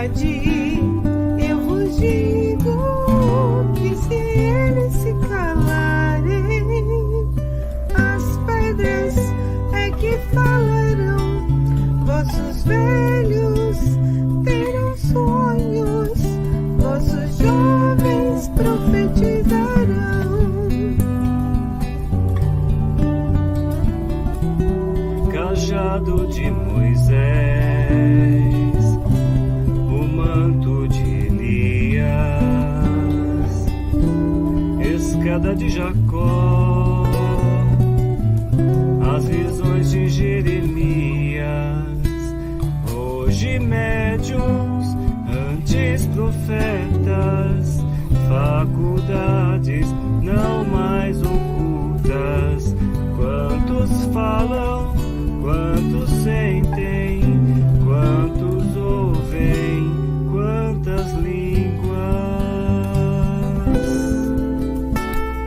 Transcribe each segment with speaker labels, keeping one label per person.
Speaker 1: verdade, eu vos digo que se eles se calarem, as pedras é que falarão. Vossos velhos terão sonhos, vossos jovens profetizarão.
Speaker 2: Cajado de Moisés, o manto de Elias, escada de Jacó, as visões de Jeremias. Hoje médiuns, antes profetas, faculdades não mais ocultas. Quantos falam, quantos sentem, quantos ouvem, quantas línguas.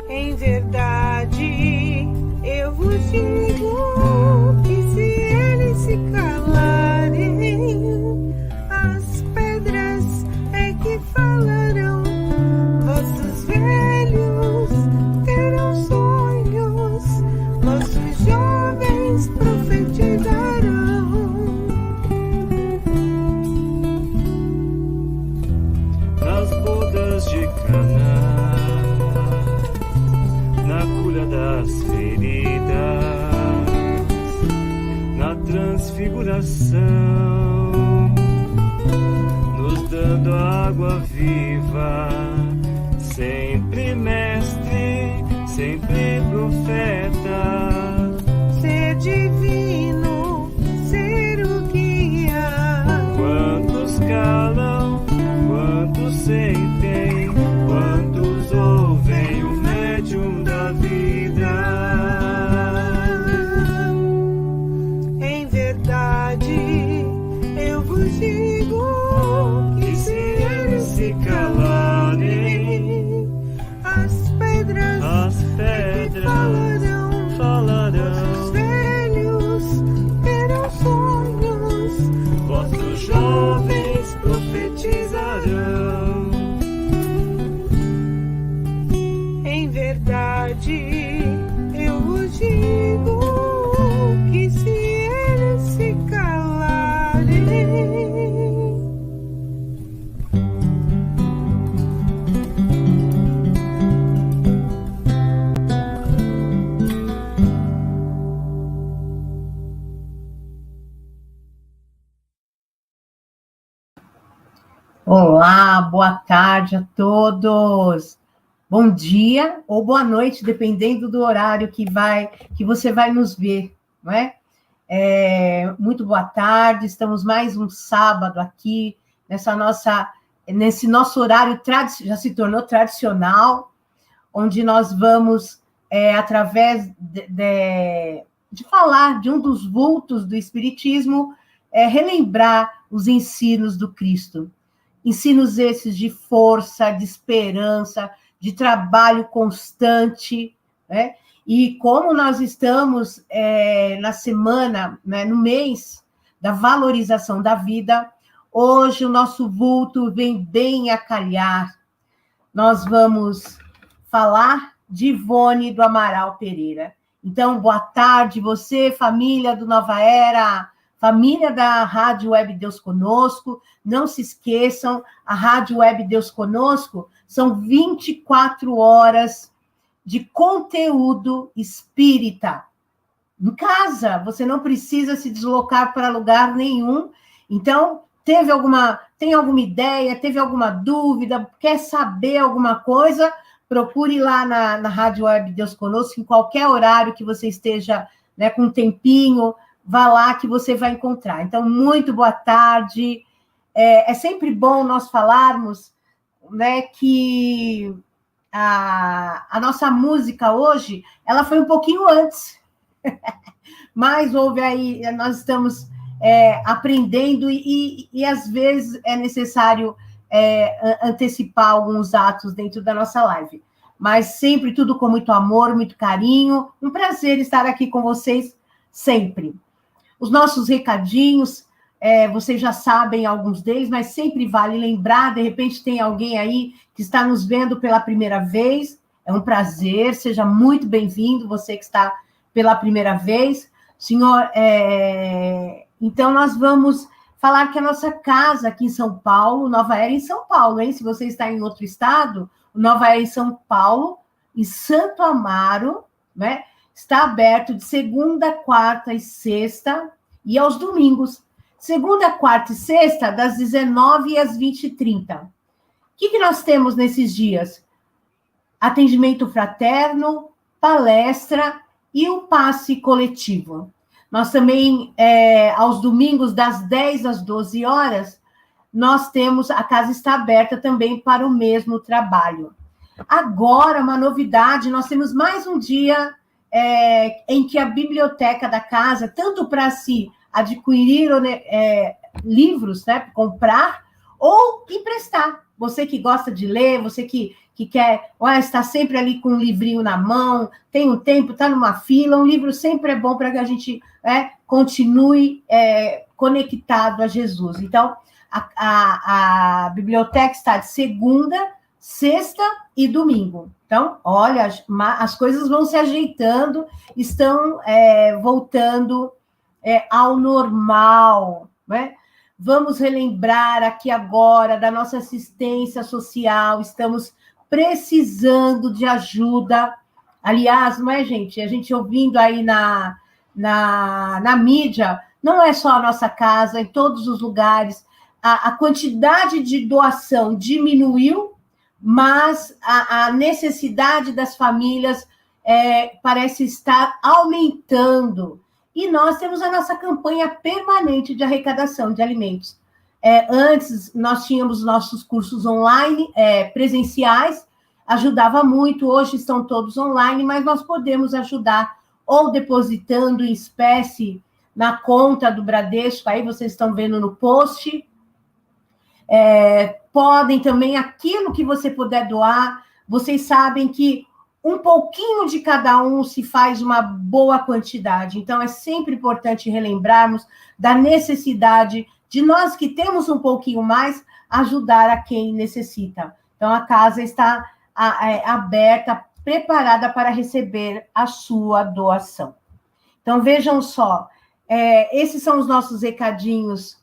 Speaker 1: Em verdade, eu vos digo que se eles se calarem, as pedras é que falarão. Vossos velhos terão sonhos, vossos jovens profetizarão.
Speaker 2: Nas bodas de Caná, na cura das feridas, na transfiguração, nos dando água viva, sempre mestre, sempre profeta.
Speaker 1: Ser divino, ser o guia.
Speaker 2: Quantos calam, quantos sentem, quantos ouvem o médium da vida.
Speaker 1: Em verdade, eu vos digo que se eles se calarem, as pedras
Speaker 2: falarão.
Speaker 1: Os velhos terão sonhos,
Speaker 2: Vossos jovens profetizarão.
Speaker 1: em verdade, eu vos digo que se eles se calarem.
Speaker 3: Olá, boa tarde a todos. Bom dia ou boa noite, dependendo do horário que você vai nos ver, não é? Muito boa tarde. Estamos mais um sábado aqui nesse nosso horário já se tornou tradicional, onde nós vamos através de falar de um dos vultos do Espiritismo, relembrar os ensinos do Cristo. Ensinos esses de força, de esperança, de trabalho constante, né? E como nós estamos na semana, né, no mês da valorização da vida, hoje o nosso vulto vem bem a calhar. Nós vamos falar de Ivone do Amaral Pereira. Então, boa tarde, você, família do Nova Era, família da Rádio Web Deus Conosco. Não se esqueçam, a Rádio Web Deus Conosco são 24 horas de conteúdo espírita. Em casa, você não precisa se deslocar para lugar nenhum. Então, tem alguma ideia, teve alguma dúvida, quer saber alguma coisa, procure lá na Rádio Web Deus Conosco, em qualquer horário que você esteja, né, com um tempinho, vá lá que você vai encontrar. Então, muito boa tarde. É sempre bom nós falarmos, né, que a nossa música hoje, ela foi um pouquinho antes, mas houve aí, nós estamos aprendendo e às vezes é necessário antecipar alguns atos dentro da nossa live. Mas sempre tudo com muito amor, muito carinho. Um prazer estar aqui com vocês sempre. Os nossos recadinhos, vocês já sabem alguns deles, mas sempre vale lembrar, de repente tem alguém aí que está nos vendo pela primeira vez, é um prazer, seja muito bem-vindo, você que está pela primeira vez. Senhor, então nós vamos falar que a nossa casa aqui em São Paulo, Nova Era em São Paulo, hein? Se você está em outro estado, Nova Era em São Paulo, em Santo Amaro, né? Está aberto de segunda, quarta e sexta, e aos domingos. Segunda, quarta e sexta, das 19 às 20h30. O que nós temos nesses dias? Atendimento fraterno, palestra e o passe coletivo. Nós também, aos domingos, das 10 às 12 horas, nós temos, a casa está aberta também para o mesmo trabalho. Agora, uma novidade, nós temos mais um dia em que a biblioteca da casa, tanto para se adquirir livros, né, comprar, ou emprestar. Você que gosta de ler, você que quer, está sempre ali com um livrinho na mão, tem um tempo, está numa fila, um livro sempre é bom para que a gente continue conectado a Jesus. Então, a biblioteca está de segunda, sexta e domingo. Então, olha, as coisas vão se ajeitando, estão voltando ao normal, né? Vamos relembrar aqui agora da nossa assistência social, estamos precisando de ajuda. Aliás, não é, gente? A gente ouvindo aí na mídia, não é só a nossa casa, em todos os lugares, a quantidade de doação diminuiu, mas a necessidade das famílias parece estar aumentando. E nós temos a nossa campanha permanente de arrecadação de alimentos. Antes, nós tínhamos nossos cursos online, presenciais, ajudava muito, hoje estão todos online, mas nós podemos ajudar ou depositando em espécie na conta do Bradesco, aí vocês estão vendo no post. Podem também, aquilo que você puder doar, vocês sabem que um pouquinho de cada um se faz uma boa quantidade. Então, é sempre importante relembrarmos da necessidade de nós que temos um pouquinho mais, ajudar a quem necessita. Então, a casa está aberta, preparada para receber a sua doação. Então, vejam só, esses são os nossos recadinhos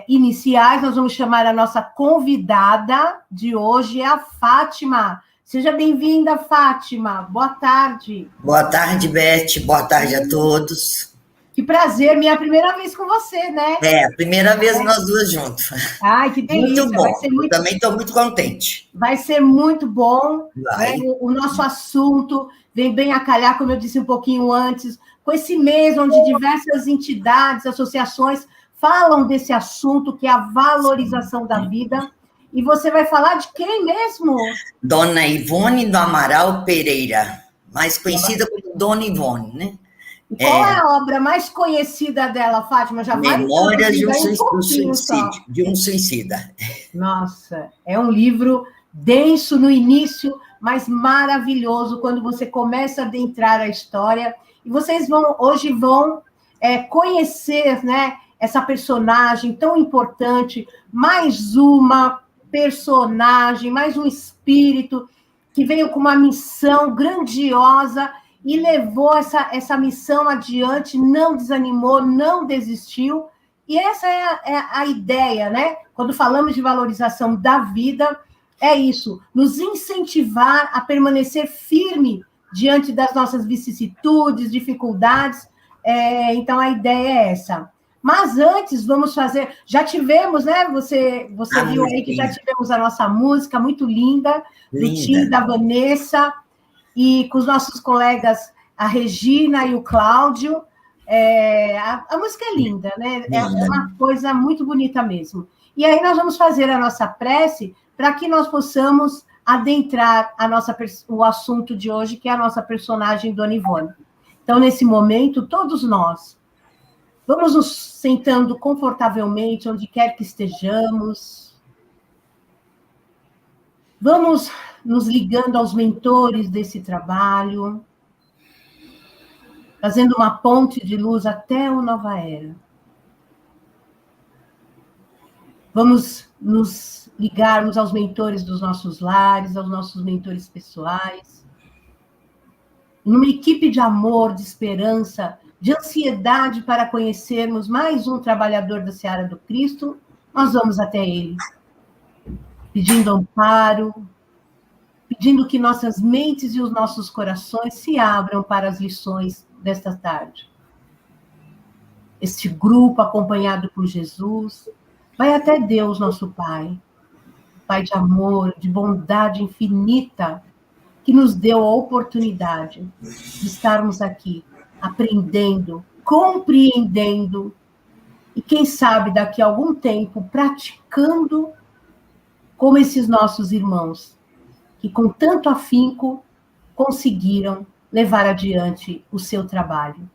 Speaker 3: iniciais. Nós vamos chamar a nossa convidada de hoje, a Fátima. Seja bem-vinda, Fátima. Boa tarde.
Speaker 4: Boa tarde, Beth. Boa tarde a todos.
Speaker 3: Que prazer, minha primeira vez com você, né?
Speaker 4: A primeira vez nós duas juntos.
Speaker 3: Ai, que delícia.
Speaker 4: Muito bom. Vai ser muito... Também estou muito contente.
Speaker 3: Vai ser muito bom. Né? O nosso assunto vem bem a calhar, como eu disse um pouquinho antes, com esse mês onde diversas entidades, associações falam desse assunto, que é a valorização da vida. E você vai falar de quem mesmo?
Speaker 4: Dona Ivone do Amaral Pereira, mais conhecida como Dona Ivone, né?
Speaker 3: E qual é a obra mais conhecida dela, Fátima? Já
Speaker 4: Memórias de um suicida.
Speaker 3: Nossa, é um livro denso no início, mas maravilhoso quando você começa a adentrar a história. E vocês hoje vão conhecer, né, essa personagem tão importante, mais uma personagem, mais um espírito que veio com uma missão grandiosa e levou essa missão adiante, não desanimou, não desistiu. E essa é a ideia, né? Quando falamos de valorização da vida, é isso, nos incentivar a permanecer firme diante das nossas vicissitudes, dificuldades. Então, a ideia é essa. Mas antes, vamos fazer... Já tivemos, né? Você viu aí que já tivemos a nossa música muito linda, do time da Vanessa, e com os nossos colegas, a Regina e o Cláudio. A música é linda, né? É uma coisa muito bonita mesmo. E aí nós vamos fazer a nossa prece para que nós possamos adentrar o assunto de hoje, que é a nossa personagem, Dona Ivone. Então, nesse momento, todos nós vamos nos sentando confortavelmente, onde quer que estejamos. Vamos nos ligando aos mentores desse trabalho, fazendo uma ponte de luz até o Nova Era. Vamos nos ligarmos aos mentores dos nossos lares, aos nossos mentores pessoais. Numa equipe de amor, de esperança, de ansiedade para conhecermos mais um trabalhador da seara do Cristo, nós vamos até ele, pedindo amparo, pedindo que nossas mentes e os nossos corações se abram para as lições desta tarde. Este grupo, acompanhado por Jesus, vai até Deus, nosso Pai, Pai de amor, de bondade infinita, que nos deu a oportunidade de estarmos aqui, aprendendo, compreendendo, e quem sabe daqui a algum tempo praticando como esses nossos irmãos, que com tanto afinco conseguiram levar adiante o seu trabalho.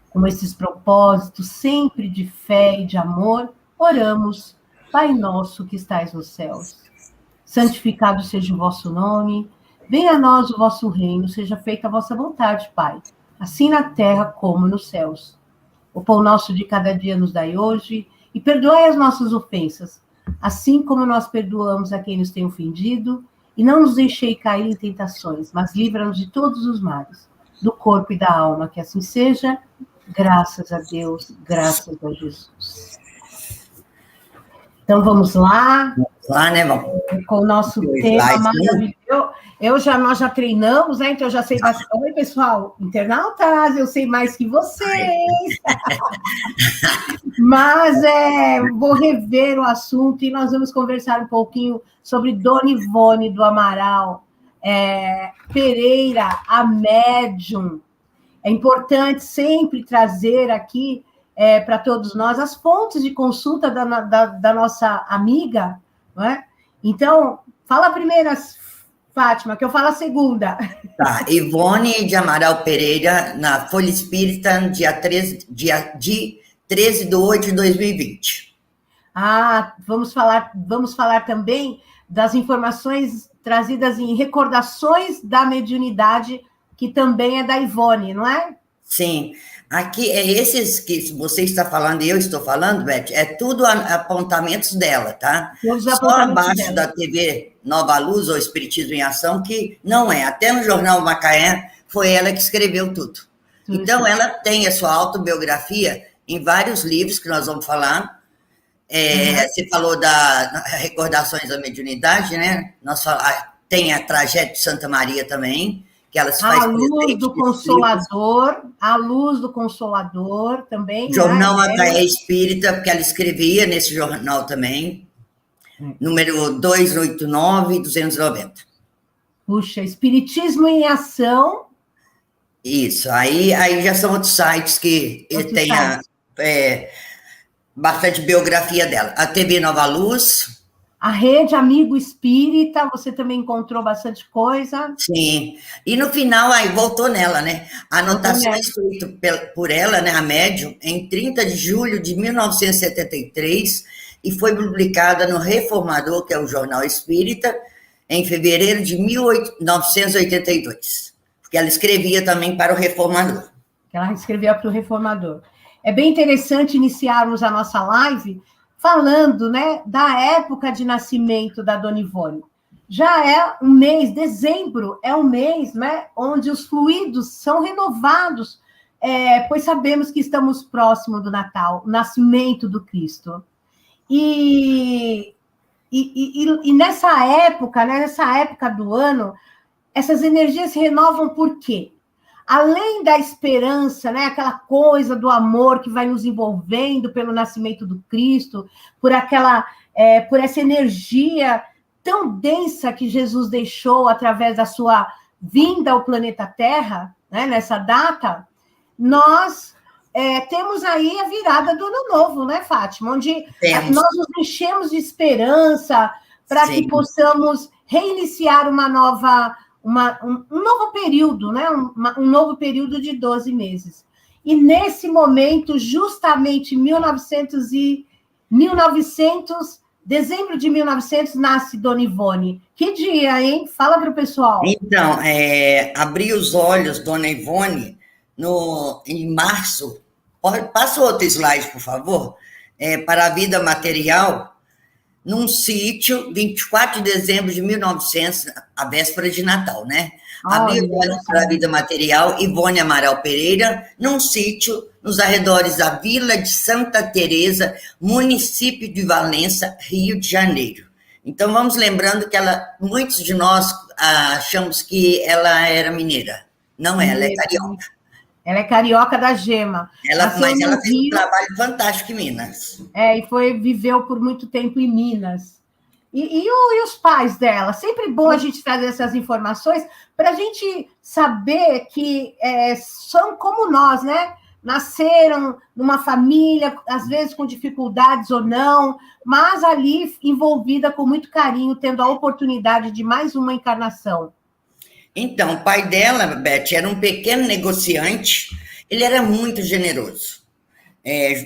Speaker 3: Com esses propósitos sempre de fé e de amor, oramos, Pai nosso que estais nos céus. Santificado seja o vosso nome, venha a nós o vosso reino, seja feita a vossa vontade, Pai, assim na terra como nos céus. O pão nosso de cada dia nos dai hoje, e perdoai as nossas ofensas, assim como nós perdoamos a quem nos tem ofendido, e não nos deixei cair em tentações, mas livra-nos de todos os males, do corpo e da alma, que assim seja, graças a Deus, graças a Jesus. Então vamos lá.
Speaker 4: Lá, né, vamos?
Speaker 3: Com o nosso tema maravilhoso. Nós já treinamos, né? Então eu já sei bastante. Oi, pessoal, internautas, eu sei mais que vocês. Mas vou rever o assunto e nós vamos conversar um pouquinho sobre Dona Ivone do Amaral Pereira, a médium. É importante sempre trazer aqui para todos nós as fontes de consulta da nossa amiga, não é? Então, fala a primeira, Fátima, que eu falo a segunda.
Speaker 4: Tá, Ivone de Amaral Pereira, na Folha Espírita, dia 13 de 8 de 2020.
Speaker 3: Vamos falar também das informações trazidas em Recordações da Mediunidade, que também é da Ivone, não é?
Speaker 4: Sim. Aqui, esses que você está falando e eu estou falando, Beth, é tudo apontamentos dela, tá? Só abaixo da TV Nova Luz ou Espiritismo em Ação, que não é. Até no Jornal Macaé, foi ela que escreveu tudo. Então, ela tem a sua autobiografia em vários livros que nós vamos falar. Você falou da Recordações da Mediunidade, né? Tem a Trajeto de Santa Maria também, que ela se faz
Speaker 3: A Luz do Consolador também.
Speaker 4: Jornal Macaé Espírita, porque ela escrevia nesse jornal também, número 289 e 290.
Speaker 3: Puxa, Espiritismo em Ação.
Speaker 4: Isso, aí já são outros sites que tem bastante biografia dela. A TV Nova Luz.
Speaker 3: A Rede Amigo Espírita, você também encontrou bastante coisa.
Speaker 4: Sim, e no final, aí voltou nela, né? A anotação escrita por ela, né, a médium, em 30 de julho de 1973, e foi publicada no Reformador, que é o Jornal Espírita, em fevereiro de 1982. Porque ela escrevia também para o Reformador.
Speaker 3: Ela escrevia para o Reformador. É bem interessante iniciarmos a nossa live falando, né, da época de nascimento da Dona Ivone. Já é um mês, dezembro é um mês, né, onde os fluidos são renovados, pois sabemos que estamos próximo do Natal, o nascimento do Cristo. E nessa época, né, nessa época do ano, essas energias se renovam por quê? Além da esperança, né, aquela coisa do amor que vai nos envolvendo pelo nascimento do Cristo, por essa energia tão densa que Jesus deixou através da sua vinda ao planeta Terra, né, nessa data, nós temos aí a virada do Ano Novo, né, Fátima? Onde nós nos enchemos de esperança para que possamos reiniciar um novo período, né? Um novo período de 12 meses. E nesse momento, justamente em 1900, dezembro de 1900, nasce Dona Ivone. Que dia, hein? Fala para o pessoal.
Speaker 4: Então, abri os olhos, Dona Ivone, em março. Passa outro slide, por favor. para a vida material num sítio, 24 de dezembro de 1900, a véspera de Natal, né? Abriu olhos para a vida material, Ivone Amaral Pereira, num sítio nos arredores da Vila de Santa Teresa, município de Valença, Rio de Janeiro. Então, vamos lembrando que muitos de nós achamos que ela era mineira. Não é, ela é carioca.
Speaker 3: Ela é carioca da Gema.
Speaker 4: Mas ela fez um trabalho fantástico em Minas.
Speaker 3: E viveu por muito tempo em Minas. E os pais dela? Sempre bom a gente trazer essas informações para a gente saber que são como nós, né? Nasceram numa família, às vezes com dificuldades ou não, mas ali envolvida com muito carinho, tendo a oportunidade de mais uma encarnação.
Speaker 4: Então, o pai dela, Beth, era um pequeno negociante, ele era muito generoso.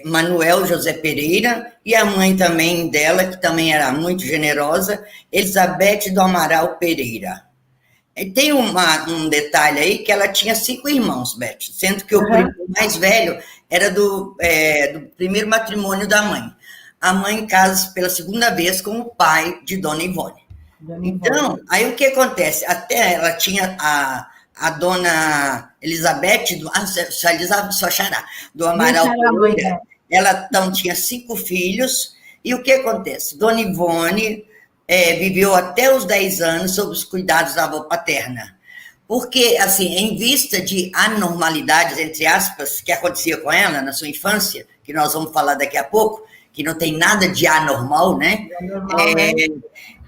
Speaker 4: Manuel José Pereira, e a mãe também dela, que também era muito generosa, Elizabeth do Amaral Pereira. Tem um detalhe aí, que ela tinha 5 irmãos, Beth, sendo que o primo mais velho era do primeiro matrimônio da mãe. A mãe casa pela segunda vez com o pai de Dona Ivone. Então, aí o que acontece? Até ela tinha a dona Elizabeth, do Amaral Pereira, ela então tinha 5 filhos, e o que acontece? Dona Ivone viveu até os 10 anos sob os cuidados da avó paterna, porque, assim, em vista de anormalidades, entre aspas, que acontecia com ela na sua infância, que nós vamos falar daqui a pouco, que não tem nada de anormal, né?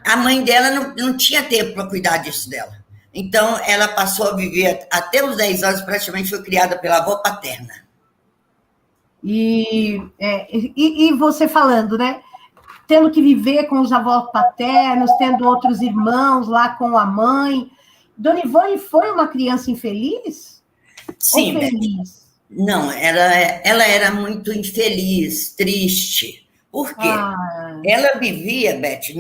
Speaker 4: A mãe dela não tinha tempo para cuidar disso dela. Então, ela passou a viver até os 10 anos, praticamente foi criada pela avó paterna.
Speaker 3: E você falando, né? Tendo que viver com os avós paternos, tendo outros irmãos lá com a mãe. Dona Ivone foi uma criança infeliz?
Speaker 4: Sim.
Speaker 3: Ou feliz?
Speaker 4: Não, ela era muito infeliz, triste. Por quê? Ela vivia, Beth,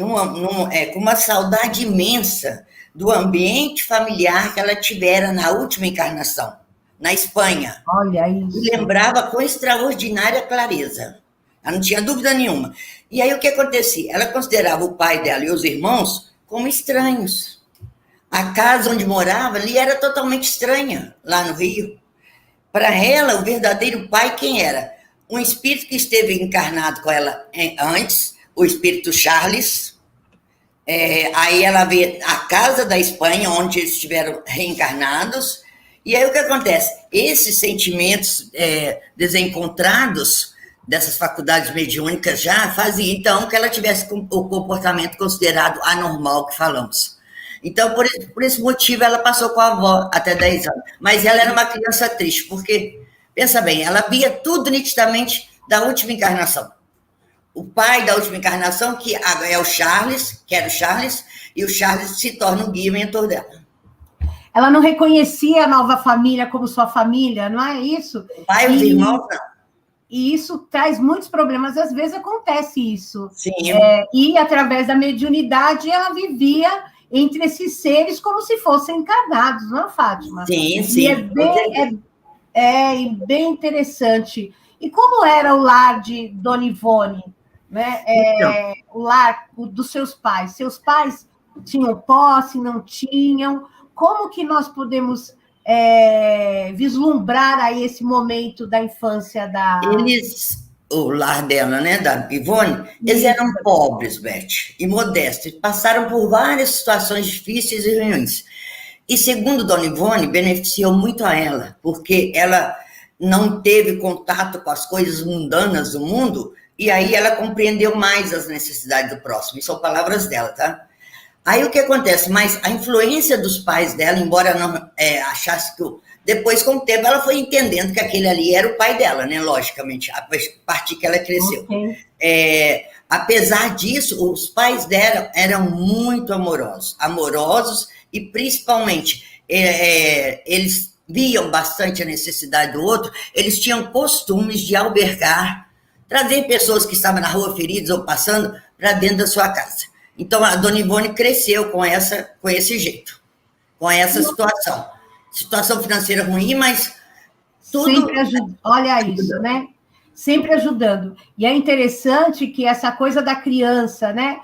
Speaker 4: com uma saudade imensa do ambiente familiar que ela tivera na última encarnação, na Espanha.
Speaker 3: Olha isso.
Speaker 4: E lembrava com extraordinária clareza. Ela não tinha dúvida nenhuma. E aí o que acontecia? Ela considerava o pai dela e os irmãos como estranhos. A casa onde morava ali era totalmente estranha, lá no Rio. Para ela, o verdadeiro pai, quem era? Um espírito que esteve encarnado com ela antes, o espírito Charles. Aí ela vê a casa da Espanha, onde eles estiveram reencarnados. E aí o que acontece? Esses sentimentos desencontrados dessas faculdades mediúnicas já fazia, então, que ela tivesse o comportamento considerado anormal que falamos. Então, por esse motivo, ela passou com a avó até 10 anos. Mas ela era uma criança triste, porque, pensa bem, ela via tudo nitidamente da última encarnação. O pai da última encarnação, que é o Charles, que era o Charles, e o Charles se torna o guia e mentor dela.
Speaker 3: Ela não reconhecia a nova família como sua família, não é isso?
Speaker 4: O pai e os irmãos, não.
Speaker 3: E isso traz muitos problemas, às vezes acontece isso.
Speaker 4: Sim.
Speaker 3: E através da mediunidade ela vivia entre esses seres como se fossem encarnados, não é, Fátima?
Speaker 4: Sim, sim.
Speaker 3: E é bem interessante. E como era o lar de Dona Ivone? Né? O lar dos seus pais? Seus pais tinham posse, não tinham? Como que nós podemos vislumbrar aí esse momento da infância da...
Speaker 4: O lar dela, né, da Ivone, eles eram pobres, Beth, e modestos, passaram por várias situações difíceis e ruins. E, segundo Dona Ivone, beneficiou muito a ela, porque ela não teve contato com as coisas mundanas do mundo, e aí ela compreendeu mais as necessidades do próximo. E são palavras dela, tá? Aí o que acontece? Mas a influência dos pais dela, embora não achasse que... Depois, com o tempo, ela foi entendendo que aquele ali era o pai dela, né? Logicamente, a partir que ela cresceu. Okay. Apesar disso, os pais dela eram muito amorosos e, principalmente, eles viam bastante a necessidade do outro, eles tinham costumes de albergar, trazer pessoas que estavam na rua feridas ou passando para dentro da sua casa. Então, a Dona Ivone cresceu com esse jeito, com essa situação. Situação financeira ruim, mas tudo...
Speaker 3: Sempre ajuda. Olha isso, né? sempre ajudando. E é interessante que essa coisa da criança, né,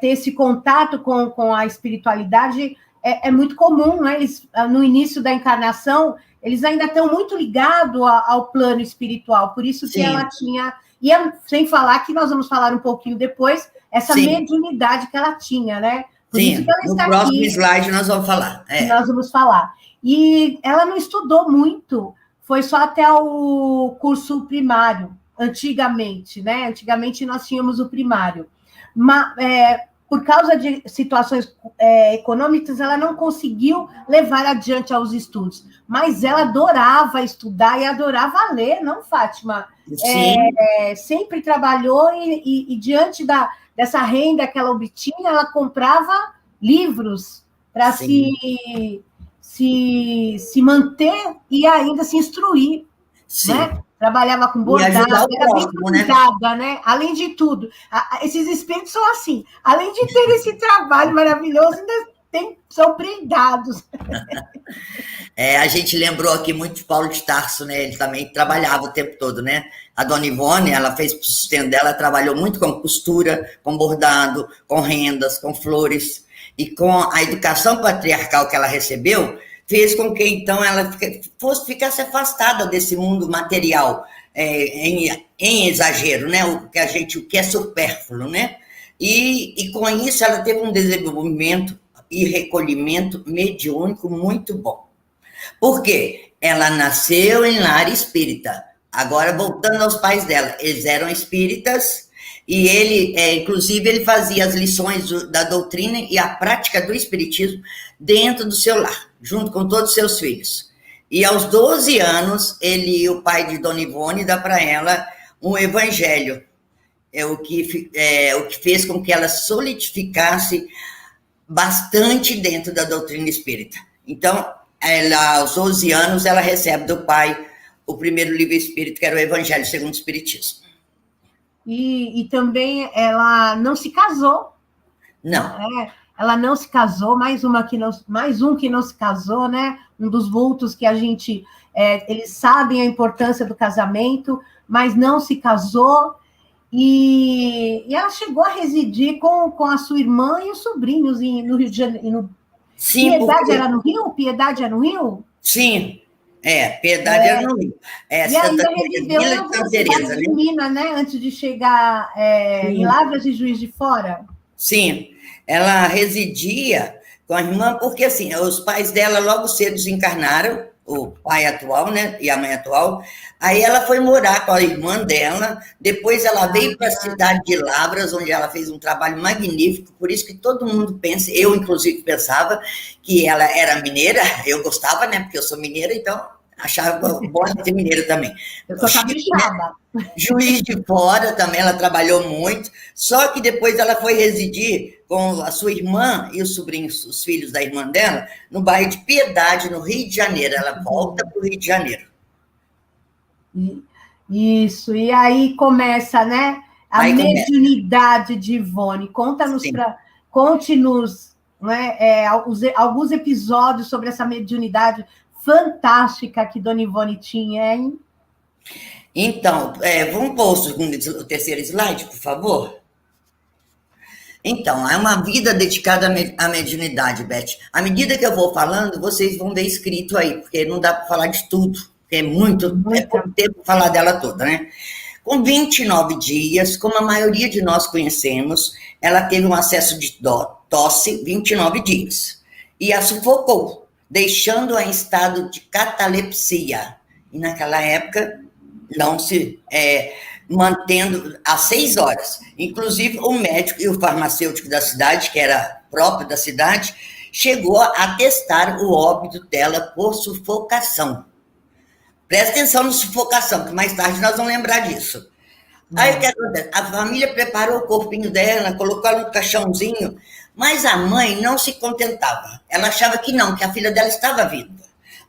Speaker 3: ter esse contato com a espiritualidade é muito comum, né? Eles, no início da encarnação, eles ainda estão muito ligados ao plano espiritual, por isso que ela tinha... E sem falar que nós vamos falar um pouquinho depois, essa mediunidade que ela tinha, né? Por isso que ela está
Speaker 4: no próximo
Speaker 3: aqui,
Speaker 4: slide nós vamos falar.
Speaker 3: Nós vamos falar. E ela não estudou muito, foi só até o curso primário, antigamente, né? Antigamente nós tínhamos o primário. Mas, por causa de situações econômicas, ela não conseguiu levar adiante aos estudos. Mas ela adorava estudar e adorava ler, não, Fátima? Sempre trabalhou e diante dessa renda que ela obtinha, ela comprava livros para se manter e ainda se instruir, né? Trabalhava com bordado, era bem cuidada, né? Além de tudo, esses espíritos são assim, além de ter esse trabalho maravilhoso, ainda são brindados.
Speaker 4: A gente lembrou aqui muito de Paulo de Tarso, né? Ele também trabalhava o tempo todo, né? A dona Ivone, ela fez para o sustento dela, trabalhou muito com costura, com bordado, com rendas, com flores, e com a educação patriarcal que ela recebeu, fez com que, então, ela ficasse afastada desse mundo material, em exagero, né? O que é supérfluo, né? E com isso, ela teve um desenvolvimento e recolhimento mediúnico muito bom. Por quê? Ela nasceu em lar espírita. Agora, voltando aos pais dela, eles eram espíritas, e ele, inclusive, ele fazia as lições da doutrina e a prática do espiritismo dentro do seu lar, junto com todos os seus filhos. E aos 12 anos, o pai de Dona Ivone, dá para ela um evangelho, o que fez com que ela solidificasse bastante dentro da doutrina espírita. Então, aos 12 anos, ela recebe do pai o primeiro livro espírita, que era o Evangelho segundo o Espiritismo.
Speaker 3: E também ela não se casou.
Speaker 4: Não.
Speaker 3: Ela não se casou, mais um que não se casou, né? Um dos vultos que a gente... eles sabem a importância do casamento, mas não se casou. E ela chegou a residir com a sua irmã e os sobrinhos no Rio de Janeiro.
Speaker 4: Sim,
Speaker 3: Piedade era no Rio? Piedade era no Rio?
Speaker 4: Sim, Piedade era no Rio.
Speaker 3: E ainda reviveu em algumas cidades de Minas, né? Antes de chegar em Lavras e Juiz de Fora.
Speaker 4: Sim, ela residia com a irmã, porque assim, os pais dela logo cedo desencarnaram, o pai atual, né, e a mãe atual. Aí ela foi morar com a irmã dela, depois ela veio para a cidade de Lavras, onde ela fez um trabalho magnífico, por isso que todo mundo pensa, eu inclusive pensava que ela era mineira, eu gostava, né, porque eu sou mineira, então achava bom ser mineira também.
Speaker 3: Eu sou capixaba.
Speaker 4: Juiz de Fora também, ela trabalhou muito, só que depois ela foi residir com a sua irmã e os sobrinhos, os filhos da irmã dela, no bairro de Piedade, no Rio de Janeiro. Ela volta para o Rio de Janeiro.
Speaker 3: Isso, e aí começa, né, a mediunidade de Ivone. Conte-nos, né, alguns episódios sobre essa mediunidade fantástica que Dona Ivone tinha, hein?
Speaker 4: Então, vamos pôr o terceiro slide, por favor? Então, é uma vida dedicada à mediunidade, Beth. À medida que eu vou falando, vocês vão ver escrito aí, porque não dá para falar de tudo, porque é pouco tempo para falar dela toda, né? Com 29 dias, como a maioria de nós conhecemos, ela teve um acesso de tosse 29 dias, e a sufocou, deixando-a em estado de catalepsia. E naquela época, não se mantendo às 6 horas. Inclusive, o médico e o farmacêutico da cidade, que era próprio da cidade, chegou a atestar o óbito dela por sufocação. Presta atenção no sufocação, que mais tarde nós vamos lembrar disso. Aí o que acontece? A família preparou o corpinho dela, colocou ela no caixãozinho, mas a mãe não se contentava. Ela achava que não, que a filha dela estava viva.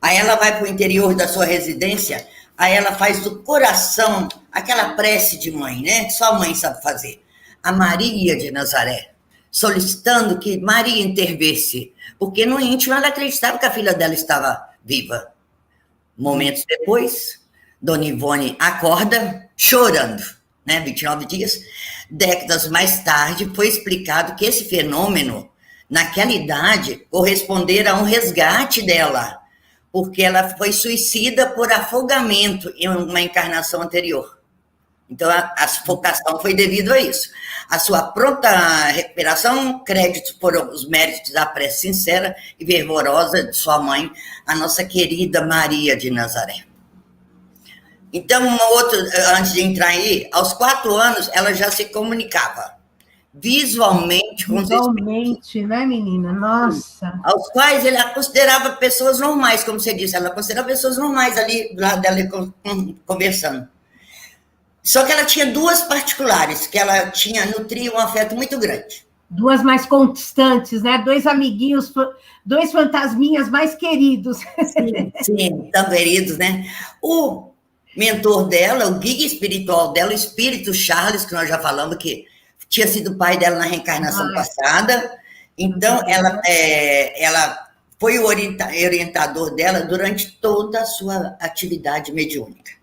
Speaker 4: Aí ela vai para o interior da sua residência, aí ela faz do coração aquela prece de mãe, né? Que só a mãe sabe fazer. A Maria de Nazaré, solicitando que Maria intervesse, porque no íntimo ela acreditava que a filha dela estava viva. Momentos depois, Dona Ivone acorda chorando, né? 29 dias. Décadas mais tarde, foi explicado que esse fenômeno, naquela idade, corresponderia a um resgate dela, porque ela foi suicida por afogamento em uma encarnação anterior. Então, a sufocação foi devido a isso. A sua pronta recuperação, créditos por os méritos da prece sincera e fervorosa de sua mãe, a nossa querida Maria de Nazaré. Então, antes de entrar aí, aos 4 anos, ela já se comunicava visualmente com os espíritos.
Speaker 3: Visualmente, né, menina? Nossa!
Speaker 4: Aos quais ela considerava pessoas normais, como você disse, ela considerava pessoas normais ali, do lado dela, conversando. Só que ela tinha 2 particulares, que ela nutria um afeto muito grande.
Speaker 3: 2 mais constantes, né? 2 amiguinhos, 2 fantasminhas mais queridos.
Speaker 4: Sim, tão queridos, né? O mentor dela, o guia espiritual dela, o espírito Charles, que nós já falamos que tinha sido pai dela na reencarnação passada. Então, ela foi o orientador dela durante toda a sua atividade mediúnica.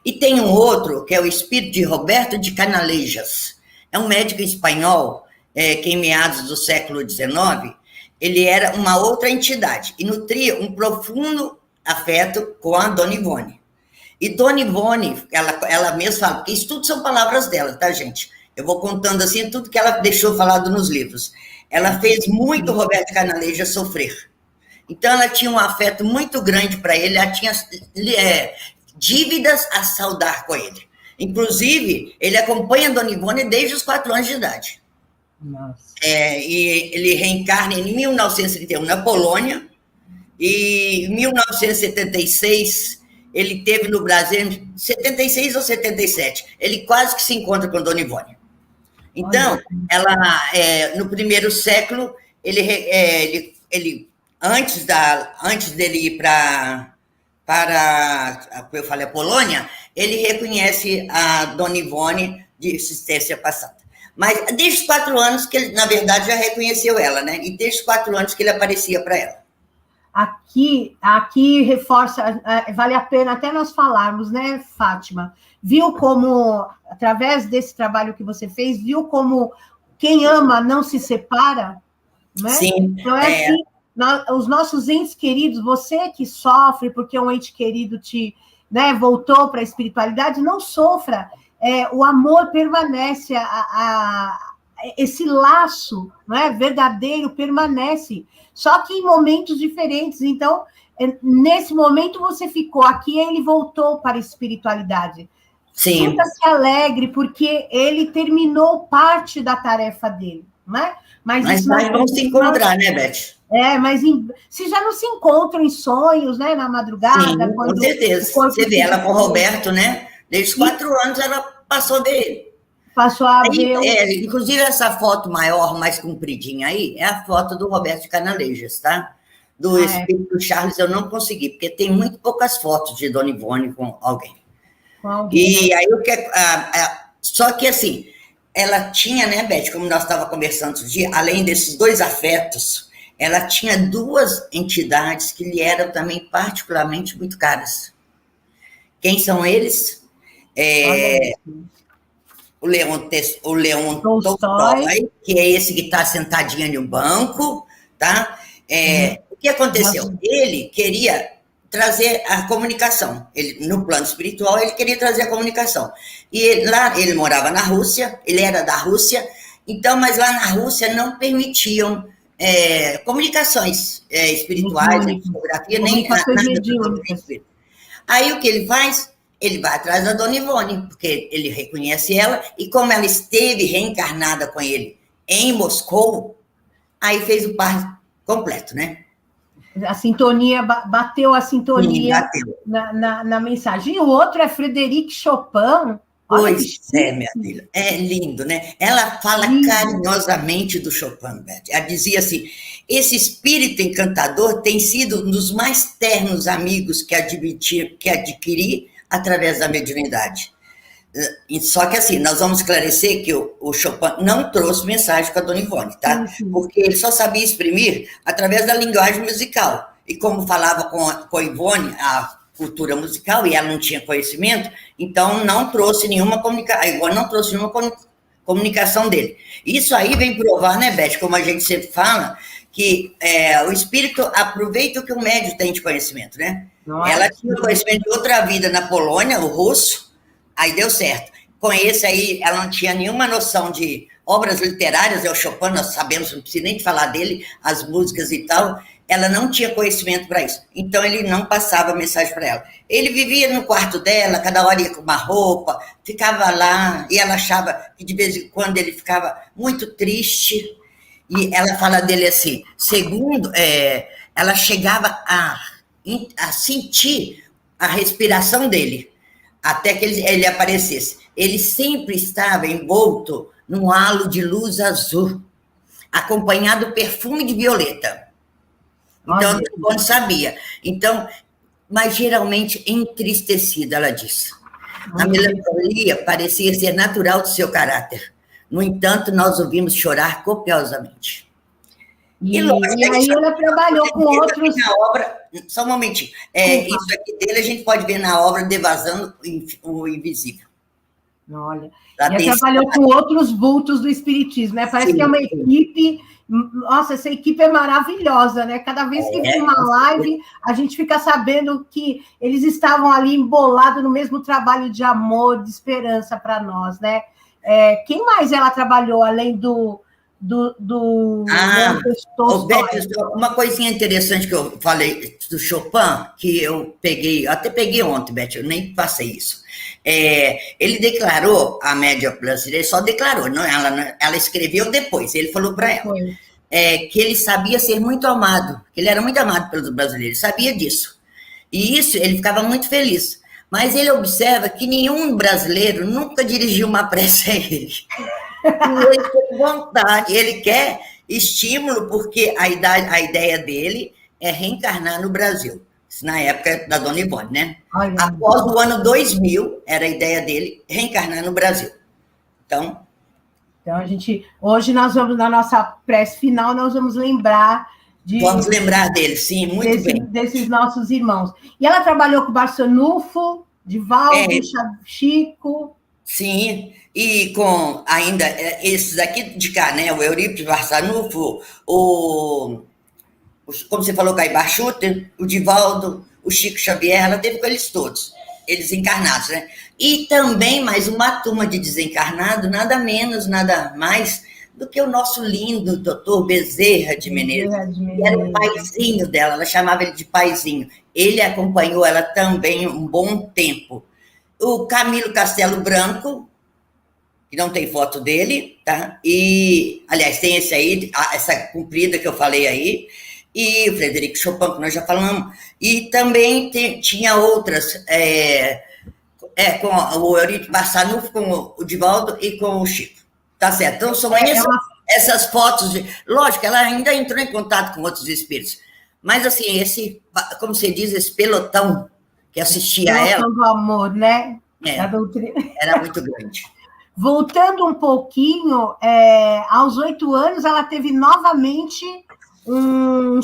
Speaker 4: E tem um outro, que é o espírito de Roberto de Canalejas. É um médico espanhol, que em meados do século XIX, ele era uma outra entidade e nutria um profundo afeto com a Dona Ivone. E Dona Ivone, ela mesma fala, porque isso tudo são palavras dela, tá, gente? Eu vou contando assim tudo que ela deixou falado nos livros. Ela fez muito Roberto Canalejas sofrer. Então, ela tinha um afeto muito grande para ele, ela tinha dívidas a saldar com ele. Inclusive, ele acompanha a Dona Ivone desde os 4 anos de idade.
Speaker 3: Nossa.
Speaker 4: E ele reencarna em 1931 na Polônia, e em 1976, ele teve no Brasil, 76 ou 77, ele quase que se encontra com Dona Ivone. Então, no primeiro século, ele antes dele ir para eu falei, a Polônia, ele reconhece a Dona Ivone de existência passada. Mas desde os 4 anos que ele, na verdade, já reconheceu ela, né? E desde os 4 anos que ele aparecia para ela.
Speaker 3: Aqui reforça, vale a pena até nós falarmos, né, Fátima? Viu como, através desse trabalho que você fez, viu como quem ama não se separa? Né?
Speaker 4: Sim.
Speaker 3: Então, assim, os nossos entes queridos, você que sofre porque um ente querido voltou para a espiritualidade, não sofra. O amor permanece, esse laço, né, verdadeiro permanece, só que em momentos diferentes. Então, nesse momento você ficou aqui, ele voltou para a espiritualidade.
Speaker 4: Sim.
Speaker 3: Sinta-se alegre, porque ele terminou parte da tarefa dele, né?
Speaker 4: Mas vão se encontrar, né, Beth?
Speaker 3: Mas se já não se encontram em sonhos, né, na madrugada.
Speaker 4: Sim, com certeza. Você vê ela com o Roberto, né? Desde os 4 anos ela passou dele.
Speaker 3: Passou a ver.
Speaker 4: Inclusive, essa foto maior, mais compridinha aí, é a foto do Roberto de Canalejas, tá? Do espírito Charles eu não consegui, porque tem muito poucas fotos de Dona Ivone com alguém. E aí, só que assim, ela tinha, né, Beth, como nós estávamos conversando outro dia, além desses 2 afetos, ela tinha 2 entidades que lhe eram também particularmente muito caras. Quem são eles? O Leon Tolstói, que é esse que está sentadinho em um banco, tá? O que aconteceu? Ele queria trazer a comunicação. Ele, no plano espiritual, ele queria trazer a comunicação. E ele morava na Rússia, ele era da Rússia, então, mas lá na Rússia não permitiam comunicações espirituais, nem fotografia, nem nada. Aí o que ele faz? Ele vai atrás da Dona Ivone, porque ele reconhece ela, e como ela esteve reencarnada com ele em Moscou, aí fez o par completo, né?
Speaker 3: A sintonia, bateu a sintonia.
Speaker 4: Sim, bateu.
Speaker 3: Na mensagem. E o outro é Frederic Chopin.
Speaker 4: Pois minha filha, é lindo, né? Ela fala carinhosamente do Chopin, Beth. Ela dizia assim, esse espírito encantador tem sido um dos mais ternos amigos que adquiri através da mediunidade. Só que assim, nós vamos esclarecer que o Chopin não trouxe mensagem com a Dona Ivone, tá? Porque ele só sabia exprimir através da linguagem musical. E como falava com a Ivone, cultura musical e ela não tinha conhecimento, então não trouxe nenhuma comunicação dele. Isso aí vem provar, né, Beth, como a gente sempre fala, que o espírito aproveita o que o médium tem de conhecimento, né? Ela tinha conhecimento de outra vida na Polônia, o russo, aí deu certo. Com esse aí, ela não tinha nenhuma noção de obras literárias, o Chopin, nós sabemos, não precisa nem falar dele, as músicas e tal, ela não tinha conhecimento para isso. Então, ele não passava mensagem para ela. Ele vivia no quarto dela, cada hora ia com uma roupa, ficava lá, e ela achava que de vez em quando ele ficava muito triste. E ela fala dele assim, segundo, ela chegava a sentir a respiração dele, até que ele aparecesse. Ele sempre estava envolto num halo de luz azul, acompanhado do perfume de violeta. Então, não sabia. Então, mas geralmente entristecida, ela disse. A melancolia parecia ser natural do seu caráter. No entanto, nós ouvimos chorar copiosamente.
Speaker 3: E aí ela trabalhou com outros...
Speaker 4: Na obra, só um momentinho. Isso aqui dele a gente pode ver na obra Devasando o Invisível.
Speaker 3: Olha, e ela trabalhou com outros vultos do espiritismo, né? Parece que é uma equipe... Nossa, essa equipe é maravilhosa, né? Cada vez que vem uma live, a gente fica sabendo que eles estavam ali embolados no mesmo trabalho de amor, de esperança para nós, né? Quem mais ela trabalhou, além do
Speaker 4: uma coisinha interessante que eu falei do Chopin, que eu até peguei ontem, Beth, eu nem passei isso. Ele declarou, a média brasileira, só declarou, não, ela escreveu depois, ele falou para ela, que ele sabia ser muito amado, que ele era muito amado pelos brasileiros, sabia disso. E isso, ele ficava muito feliz. Mas ele observa que nenhum brasileiro nunca dirigiu uma prece a ele. Ele tem vontade, ele quer estímulo, porque a ideia dele é reencarnar no Brasil. Na época da Dona Ivone, né? Após o ano 2000, era a ideia dele reencarnar no Brasil. Então,
Speaker 3: a gente, hoje nós vamos, na nossa prece final, nós vamos lembrar
Speaker 4: vamos lembrar dele, sim, muito bem.
Speaker 3: Desses nossos irmãos. E ela trabalhou com o Barçanufo, Divaldo, Chico.
Speaker 4: Sim, e com ainda esses aqui de cá, né? O Eurípides Barçanufo, como você falou, Caibar Schutter, o Divaldo, o Chico Xavier, ela teve com eles todos, eles encarnados, né? E também mais uma turma de desencarnado, nada menos, nada mais do que o nosso lindo doutor Bezerra de Menezes, que era o paizinho dela, ela chamava ele de paizinho. Ele acompanhou ela também um bom tempo. O Camilo Castelo Branco, que não tem foto dele, tá? E, aliás, tem esse aí, essa comprida que eu falei aí, e o Frederico Chopin, que nós já falamos, e também tinha outras, com o Eurípides Barçanufo, com o Divaldo e com o Chico. Tá certo. Então, são essas fotos. Lógico, ela ainda entrou em contato com outros espíritos. Mas, assim, como você diz, esse pelotão que assistia a ela...
Speaker 3: do amor, né?
Speaker 4: Era muito grande.
Speaker 3: Voltando um pouquinho, aos 8 anos, ela teve novamente o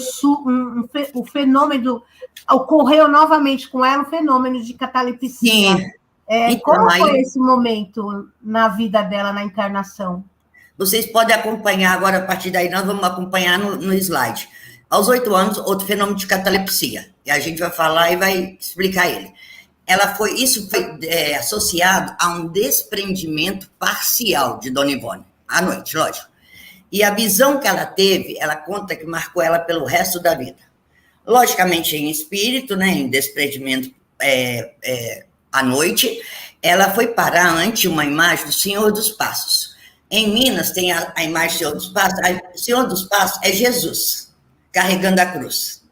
Speaker 3: fenômeno... Ocorreu novamente com ela o fenômeno de catalepsia.
Speaker 4: Sim.
Speaker 3: Então, como foi esse momento na vida dela, na encarnação?
Speaker 4: Vocês podem acompanhar agora, a partir daí nós vamos acompanhar no slide. Aos 8 anos, outro fenômeno de catalepsia. E a gente vai falar e vai explicar ele. Isso foi associado a um desprendimento parcial de Dona Ivone, à noite, lógico. E a visão que ela teve, ela conta que marcou ela pelo resto da vida. Logicamente, em espírito, né, em desprendimento à noite, ela foi parar ante uma imagem do Senhor dos Passos. Em Minas tem a imagem do Senhor dos Passos. O Senhor dos Passos é Jesus, carregando a cruz.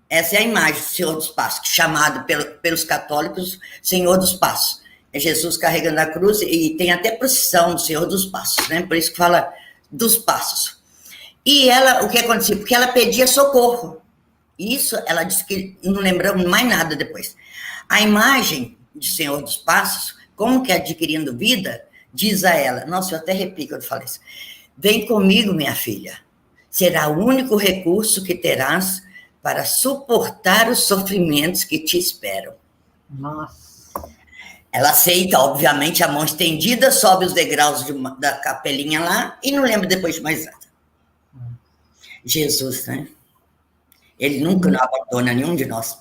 Speaker 4: Essa é a imagem do Senhor dos Passos, chamado pelos católicos Senhor dos Passos. É Jesus carregando a cruz, e tem até procissão do Senhor dos Passos, né? Por isso que fala dos Passos. E ela, o que acontecia? Porque ela pedia socorro. Isso, ela disse que não lembramos mais nada depois. A imagem de Senhor dos Passos, como que adquirindo vida, diz a ela, nossa, eu até arrepio quando eu falo isso, vem comigo, minha filha, será o único recurso que terás para suportar os sofrimentos que te esperam.
Speaker 3: Nossa.
Speaker 4: Ela aceita, obviamente, a mão estendida, sobe os degraus da capelinha lá e não lembra depois de mais nada. Jesus, né? Ele nunca nos abandona nenhum de nós.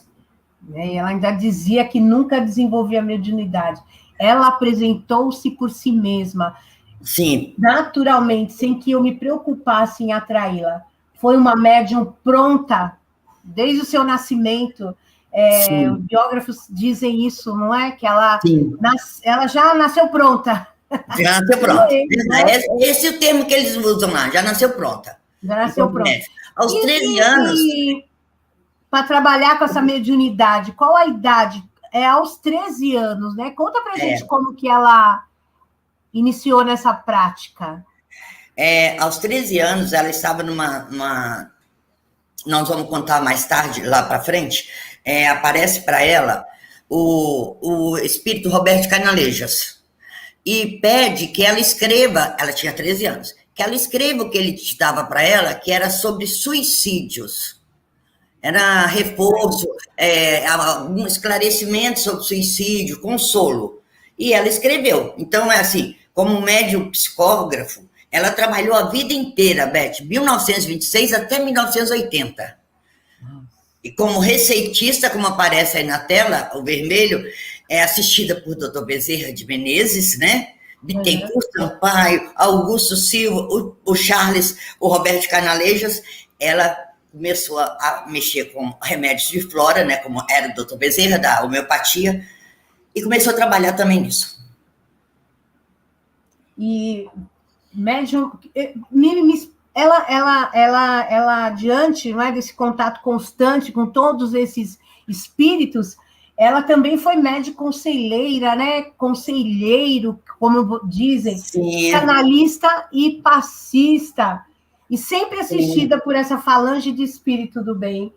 Speaker 3: E ela ainda dizia que nunca desenvolvia mediunidade. Ela apresentou-se por si mesma.
Speaker 4: Sim.
Speaker 3: Naturalmente, sem que eu me preocupasse em atraí-la. Foi uma médium pronta, desde o seu nascimento. Os biógrafos dizem isso, não é? Que ela já nasceu pronta.
Speaker 4: Já nasceu pronta. Esse é o termo que eles usam lá, já nasceu pronta.
Speaker 3: Já nasceu pronta.
Speaker 4: Aos 13 anos...
Speaker 3: Para trabalhar com essa mediunidade, qual a idade? É aos 13 anos, né? Conta pra gente como que ela iniciou nessa prática.
Speaker 4: Aos 13 anos, ela estava numa... Nós vamos contar mais tarde, lá para frente. Aparece para ela o espírito Roberto Canalejas e pede que ela escreva, ela tinha 13 anos, que ela escreva o que ele dava para ela, que era sobre suicídios. Era reforço, um esclarecimento sobre suicídio, consolo. E ela escreveu. Então, assim, como médium psicógrafo, ela trabalhou a vida inteira, Beth, 1926 até 1980. E como receitista, como aparece aí na tela, o vermelho, é assistida por Dr. Bezerra de Menezes, né? Bittencourt Sampaio, Augusto Silva, o Charles, o Roberto Canalejas. Ela começou a mexer com remédios de flora, né, como era o Dr. Bezerra, da homeopatia, e começou a trabalhar também nisso.
Speaker 3: E médium, ela diante, não é, desse contato constante com todos esses espíritos, ela também foi médium conselheira, né, conselheiro, como dizem,
Speaker 4: Sim.
Speaker 3: Canalista e passista, e sempre assistida por essa falange de espírito do bem.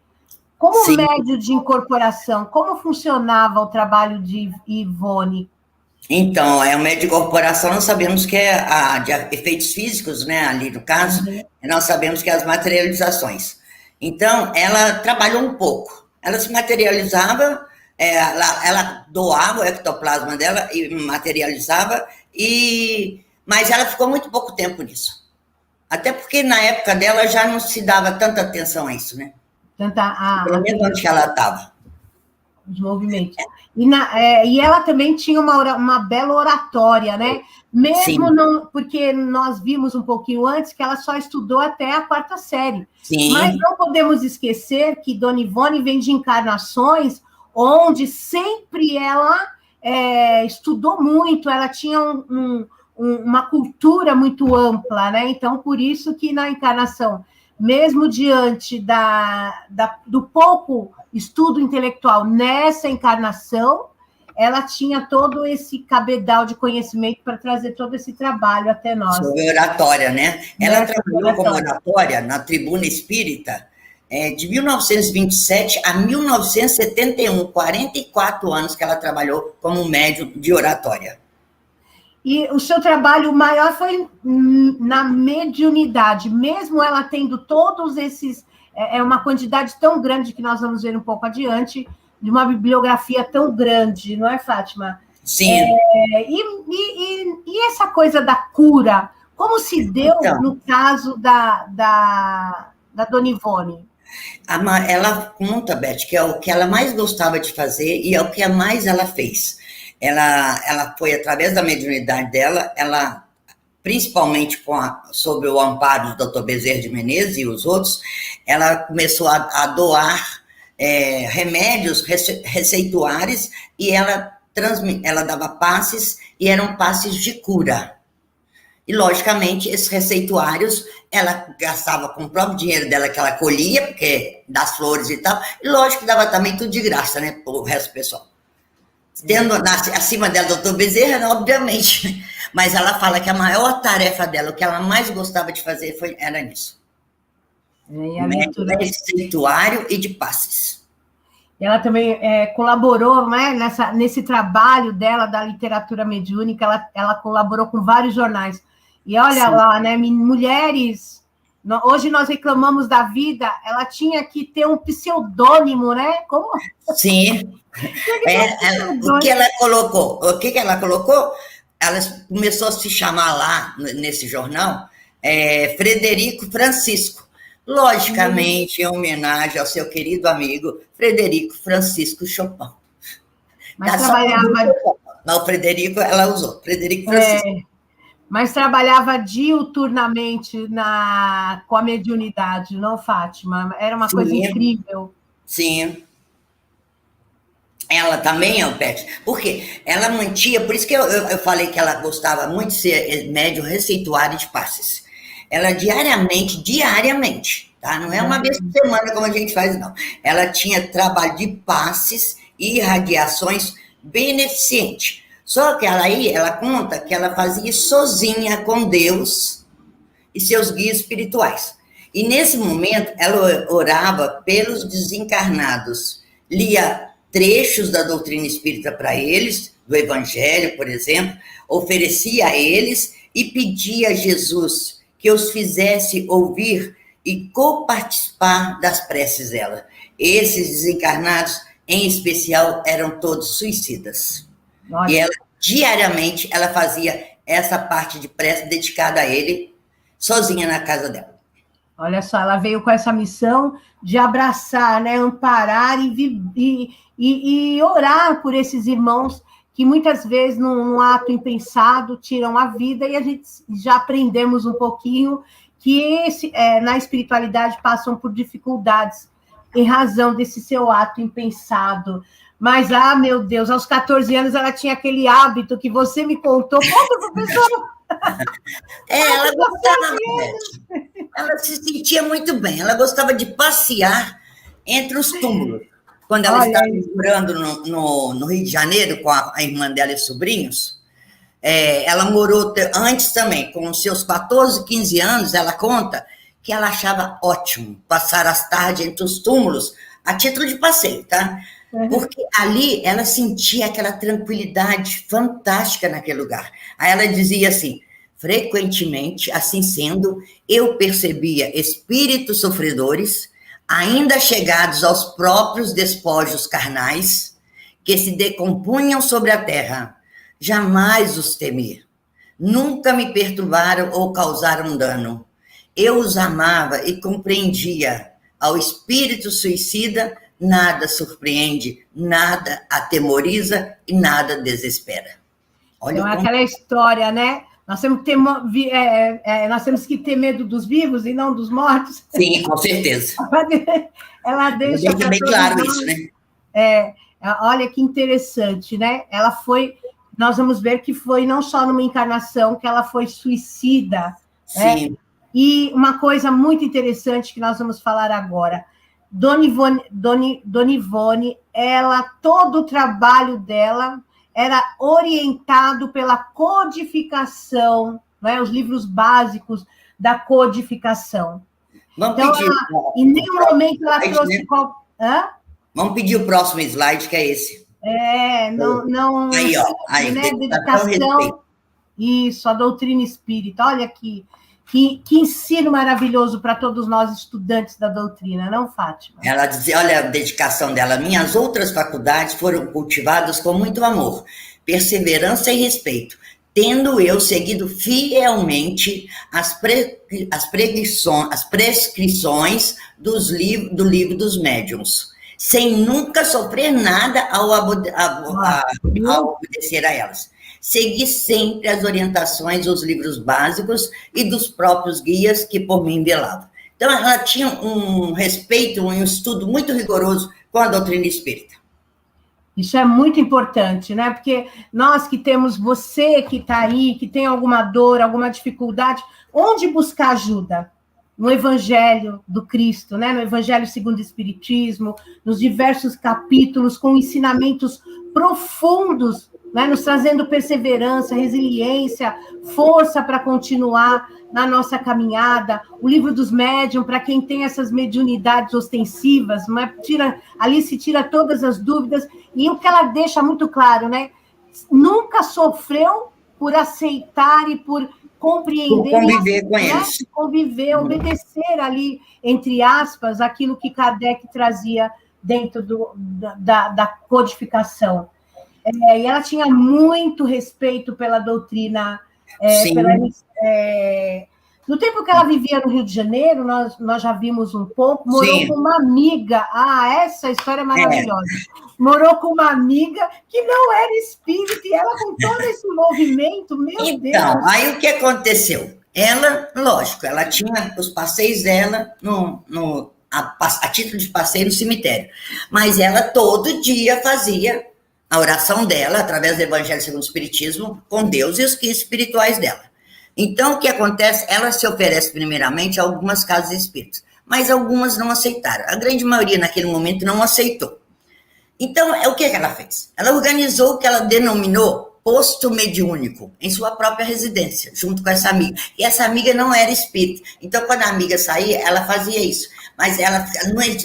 Speaker 3: Como médio de incorporação, como funcionava o trabalho de Ivone?
Speaker 4: Então, o médio de incorporação, nós sabemos que é de efeitos físicos, né, ali no caso, nós sabemos que é as materializações. Então, ela trabalhou um pouco. Ela se materializava, ela doava o ectoplasma dela e materializava, mas ela ficou muito pouco tempo nisso. Até porque na época dela já não se dava tanta atenção a isso, né? Pelo menos onde que ela estava.
Speaker 3: Os movimentos. E ela também tinha uma bela oratória, né? Mesmo não, porque nós vimos um pouquinho antes que ela só estudou até a 4ª série.
Speaker 4: Sim.
Speaker 3: Mas não podemos esquecer que Dona Ivone vem de encarnações onde sempre ela estudou muito, ela tinha uma cultura muito ampla, né? Então, por isso que na encarnação, mesmo diante do pouco estudo intelectual nessa encarnação, ela tinha todo esse cabedal de conhecimento para trazer todo esse trabalho até nós.
Speaker 4: Sobre oratória, né? Ela trabalhou como oratória na Tribuna Espírita de 1927 a 1971, 44 anos que ela trabalhou como médium de oratória.
Speaker 3: E o seu trabalho maior foi na mediunidade, mesmo ela tendo todos esses... uma quantidade tão grande que nós vamos ver um pouco adiante, de uma bibliografia tão grande, não é, Fátima?
Speaker 4: Sim.
Speaker 3: E essa coisa da cura, como se deu no caso da Dona Ivone?
Speaker 4: Ela conta, Beth, que é o que ela mais gostava de fazer e é o que mais ela fez. Ela foi, através da mediunidade dela, ela, principalmente sob o amparo do Dr. Bezerra de Menezes e os outros, ela começou a doar remédios receituários e ela dava passes, e eram passes de cura. E, logicamente, esses receituários, ela gastava com o próprio dinheiro dela que ela colhia, porque das flores e tal, e lógico que dava também tudo de graça, né, para o resto do pessoal. Acima dela, doutor Bezerra, obviamente, mas ela fala que a maior tarefa dela, o que ela mais gostava de fazer era nisso. Receituário e de passes.
Speaker 3: Ela também colaborou, né, nesse trabalho dela da literatura mediúnica, ela colaborou com vários jornais. E olha lá, né, mulheres Hoje nós reclamamos da vida, ela tinha que ter um pseudônimo, né? Como?
Speaker 4: Sim. O que ela colocou? Ela começou a se chamar lá, nesse jornal, Frederico Francisco. Logicamente, em homenagem ao seu querido amigo Frederico Francisco Chopin.
Speaker 3: Mas trabalhava...
Speaker 4: Não, o Frederico, ela usou, Frederico Francisco.
Speaker 3: Mas trabalhava diuturnamente com a mediunidade, não, Fátima? Era uma coisa incrível.
Speaker 4: Sim. Ela também, Pet, porque ela mantinha, por isso que eu falei que ela gostava muito de ser médium receituária de passes. Ela diariamente, tá? Não é uma vez por semana como a gente faz, não. Ela tinha trabalho de passes e irradiações beneficentes. Só que ela conta que ela fazia sozinha com Deus e seus guias espirituais. E nesse momento, ela orava pelos desencarnados, lia trechos da doutrina espírita para eles, do Evangelho, por exemplo, oferecia a eles e pedia a Jesus que os fizesse ouvir e coparticipar das preces dela. Esses desencarnados, em especial, eram todos suicidas. Nossa. E ela, diariamente, ela fazia essa parte de prece dedicada a ele, sozinha na casa dela.
Speaker 3: Olha só, ela veio com essa missão de abraçar, né, amparar e orar por esses irmãos que muitas vezes, num ato impensado, tiram a vida, e a gente já aprendemos um pouquinho que na espiritualidade passam por dificuldades em razão desse seu ato impensado. Mas, meu Deus, aos 14 anos ela tinha aquele hábito que você me contou. Conta, professora!
Speaker 4: Ela gostava, ela se sentia muito bem, ela gostava de passear entre os túmulos. Quando ela estava morando no Rio de Janeiro com a irmã dela e sobrinhos, ela morou antes também, com os seus 14, 15 anos, ela conta que ela achava ótimo passar as tardes entre os túmulos, a título de passeio, tá? Porque ali ela sentia aquela tranquilidade fantástica naquele lugar. Aí ela dizia assim, frequentemente, assim sendo, eu percebia espíritos sofredores, ainda chegados aos próprios despojos carnais, que se decompunham sobre a terra. Jamais os temi. Nunca me perturbaram ou causaram dano. Eu os amava e compreendia. Ao espírito suicida, nada surpreende, nada atemoriza e nada desespera.
Speaker 3: Olha então, aquela história, né? Nós temos que ter medo dos vivos e não dos mortos.
Speaker 4: Sim, com certeza.
Speaker 3: Ela deixa
Speaker 4: bem claro isso, né?
Speaker 3: Olha que interessante, né? Nós vamos ver que foi não só numa encarnação que ela foi suicida.
Speaker 4: Sim.
Speaker 3: Né? E uma coisa muito interessante que nós vamos falar agora. Dona Ivone, todo o trabalho dela era orientado pela codificação, né? Os livros básicos da codificação. Em nenhum momento ela trouxe...
Speaker 4: Vamos pedir o próximo slide, que é esse.
Speaker 3: Não...
Speaker 4: Aí, ó. Aí,
Speaker 3: né? Dedicação. Isso, a doutrina espírita. Olha aqui. Que ensino maravilhoso para todos nós estudantes da doutrina, não, Fátima?
Speaker 4: Ela dizia, olha a dedicação dela, minhas outras faculdades foram cultivadas com muito amor, perseverança e respeito, tendo eu seguido fielmente as prescrições do livro dos médiuns, sem nunca sofrer nada ao obedecer a elas. Segui sempre as orientações dos livros básicos e dos próprios guias que por mim velavam. Então, ela tinha um respeito, um estudo muito rigoroso com a doutrina espírita.
Speaker 3: Isso é muito importante, né? Porque nós que temos, você que está aí, que tem alguma dor, alguma dificuldade, onde buscar ajuda? No Evangelho do Cristo, né? No Evangelho segundo o Espiritismo, nos diversos capítulos com ensinamentos profundos, né, nos trazendo perseverança, resiliência, força para continuar na nossa caminhada. O livro dos médiuns, para quem tem essas mediunidades ostensivas, né, ali se tira todas as dúvidas, e o que ela deixa muito claro, né? Nunca sofreu por aceitar e por compreender,
Speaker 4: conviver com eles.
Speaker 3: Conviver, obedecer ali, entre aspas, aquilo que Kardec trazia dentro da codificação. E ela tinha muito respeito pela doutrina. No tempo que ela vivia no Rio de Janeiro, nós já vimos um pouco, morou com uma amiga. Essa história é maravilhosa. Morou com uma amiga que não era espírita, e ela com todo esse movimento, meu Deus.
Speaker 4: Então, aí o que aconteceu? Ela, lógico, ela tinha os passeios dela a título de passeio no cemitério, mas ela todo dia fazia a oração dela, através do Evangelho segundo o Espiritismo, com Deus e os guias espirituais dela. Então, o que acontece? Ela se oferece primeiramente a algumas casas espíritas, mas algumas não aceitaram. A grande maioria, naquele momento, não aceitou. Então, o que ela fez? Ela organizou o que ela denominou posto mediúnico, em sua própria residência, junto com essa amiga. E essa amiga não era espírita. Então, quando a amiga saía, ela fazia isso. Mas ela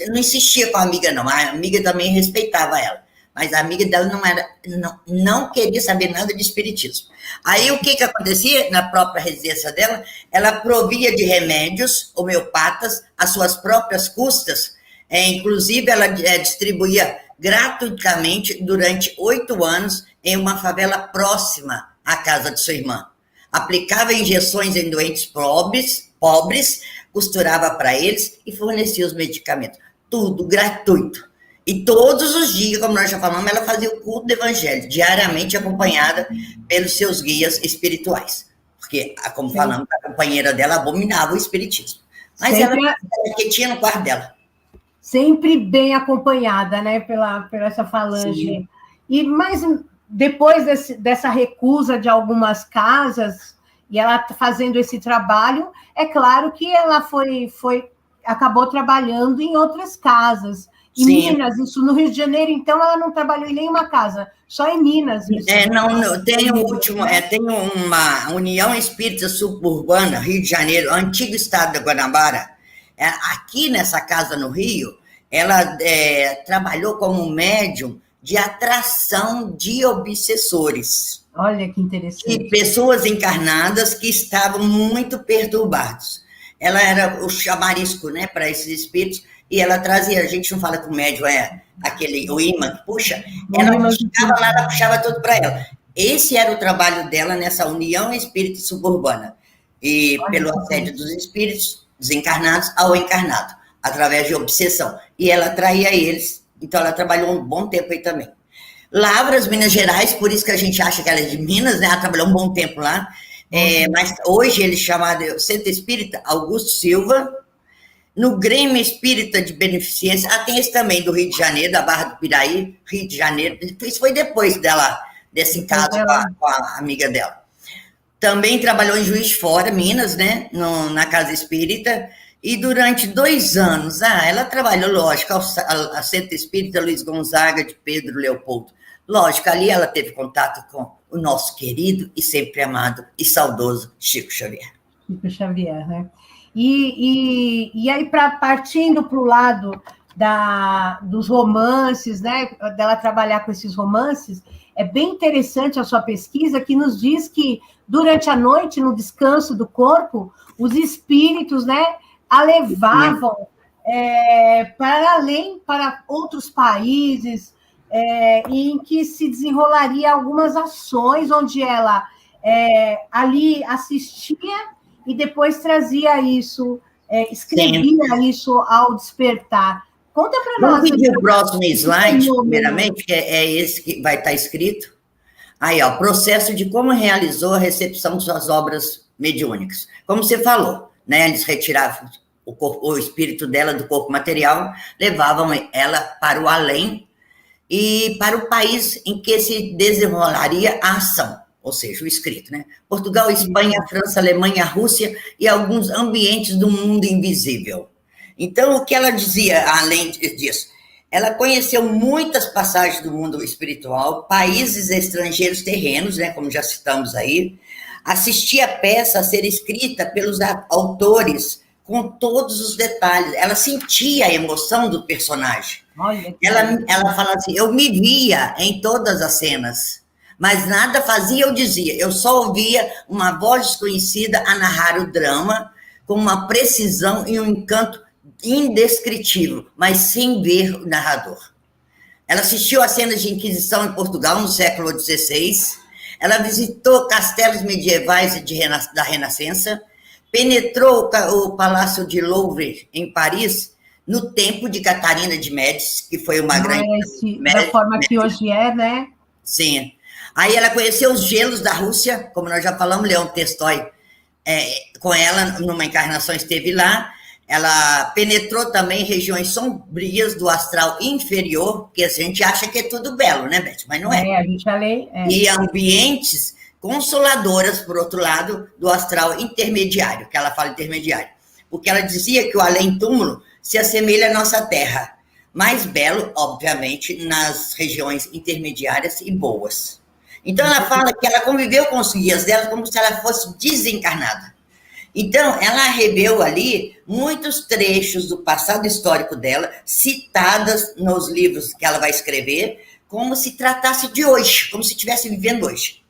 Speaker 4: não insistia com a amiga, não. A amiga também respeitava ela. Mas a amiga dela não queria saber nada de espiritismo. Aí, o que acontecia? Na própria residência dela, ela provia de remédios homeopatas às suas próprias custas. Inclusive, ela distribuía gratuitamente durante 8 anos em uma favela próxima à casa de sua irmã. Aplicava injeções em doentes pobres, costurava para eles e fornecia os medicamentos. Tudo gratuito. E todos os dias, como nós já falamos, ela fazia o culto do Evangelho, diariamente acompanhada pelos seus guias espirituais. Porque, como falamos, a companheira dela abominava o espiritismo. Mas ela quietinha no quarto dela.
Speaker 3: Sempre bem acompanhada, né, pela essa falange. Mas depois dessa recusa de algumas casas, e ela fazendo esse trabalho, é claro que ela acabou trabalhando em outras casas. Em Minas, isso no Rio de Janeiro, então, ela não trabalhou em nenhuma casa, só em Minas. Isso.
Speaker 4: Tem uma União Espírita Suburbana, Rio de Janeiro, antigo estado da Guanabara. Aqui nessa casa no Rio, ela trabalhou como médium de atração de obsessores.
Speaker 3: Olha que interessante.
Speaker 4: E pessoas encarnadas que estavam muito perturbados. Ela era o chamarisco, né, para esses espíritos, e ela trazia, a gente não fala que o médium o imã que puxa, ela chegava lá, ela puxava tudo para ela. Esse era o trabalho dela nessa União Espírita Suburbana, e pelo assédio dos espíritos desencarnados ao encarnado, através de obsessão. E ela atraía eles, então ela trabalhou um bom tempo aí também. Lavras, Minas Gerais, por isso que a gente acha que ela é de Minas, né? Ela trabalhou um bom tempo lá, mas hoje ele chamado Centro Espírita Augusto Silva. No Grêmio Espírita de Beneficência, tem esse também do Rio de Janeiro, da Barra do Piraí, Rio de Janeiro. Isso foi depois desse caso com a amiga dela. Também trabalhou em Juiz de Fora, Minas, né, na Casa Espírita, e durante 2 anos, ela trabalhou, lógico, a Centro Espírita Luiz Gonzaga de Pedro Leopoldo. Lógico, ali ela teve contato com o nosso querido e sempre amado e saudoso Chico Xavier.
Speaker 3: Chico Xavier, né? E aí, partindo para o lado dos romances, né, dela trabalhar com esses romances, é bem interessante a sua pesquisa, que nos diz que, durante a noite, no descanso do corpo, os espíritos, né, a levavam para outros países, em que se desenrolaria algumas ações, onde ela ali assistia e depois trazia isso, escrevia isso ao despertar. Conta para nós.
Speaker 4: Vamos pedir o próximo slide, primeiramente, que é esse que vai estar escrito. Aí, ó, processo de como realizou a recepção de suas obras mediúnicas. Como você falou, né, eles retiravam o espírito dela do corpo material, levavam ela para o além e para o país em que se desenrolaria a ação. Ou seja, o escrito, né? Portugal, Espanha, França, Alemanha, Rússia e alguns ambientes do mundo invisível. Então, o que ela dizia, além disso? Ela conheceu muitas passagens do mundo espiritual, países estrangeiros terrenos, né, como já citamos aí, assistia a peça a ser escrita pelos autores com todos os detalhes. Ela sentia a emoção do personagem. Ela fala assim, eu me via em todas as cenas. mas nada fazia ou dizia. Eu só ouvia uma voz desconhecida a narrar o drama com uma precisão e um encanto indescritível, mas sem ver o narrador. Ela assistiu às cenas de Inquisição em Portugal no século XVI, ela visitou castelos medievais da Renascença, penetrou o Palácio de Louvre, em Paris, no tempo de Catarina de Médici, que foi uma grande...
Speaker 3: Da forma que hoje é, né?
Speaker 4: Sim. Aí ela conheceu os gelos da Rússia, como nós já falamos, Leão Tolstói, com ela, numa encarnação, esteve lá. Ela penetrou também regiões sombrias do astral inferior, que a gente acha que é tudo belo, né, Beth? Mas não é.
Speaker 3: A gente já lê.
Speaker 4: E ambientes consoladoras, por outro lado, do astral intermediário, que ela fala intermediário. Porque ela dizia que o além-túmulo se assemelha à nossa Terra, mais belo, obviamente, nas regiões intermediárias e boas. Então, ela fala que ela conviveu com os guias dela como se ela fosse desencarnada. Então, ela reveu ali muitos trechos do passado histórico dela, citadas nos livros que ela vai escrever, como se tratasse de hoje, como se estivesse vivendo hoje.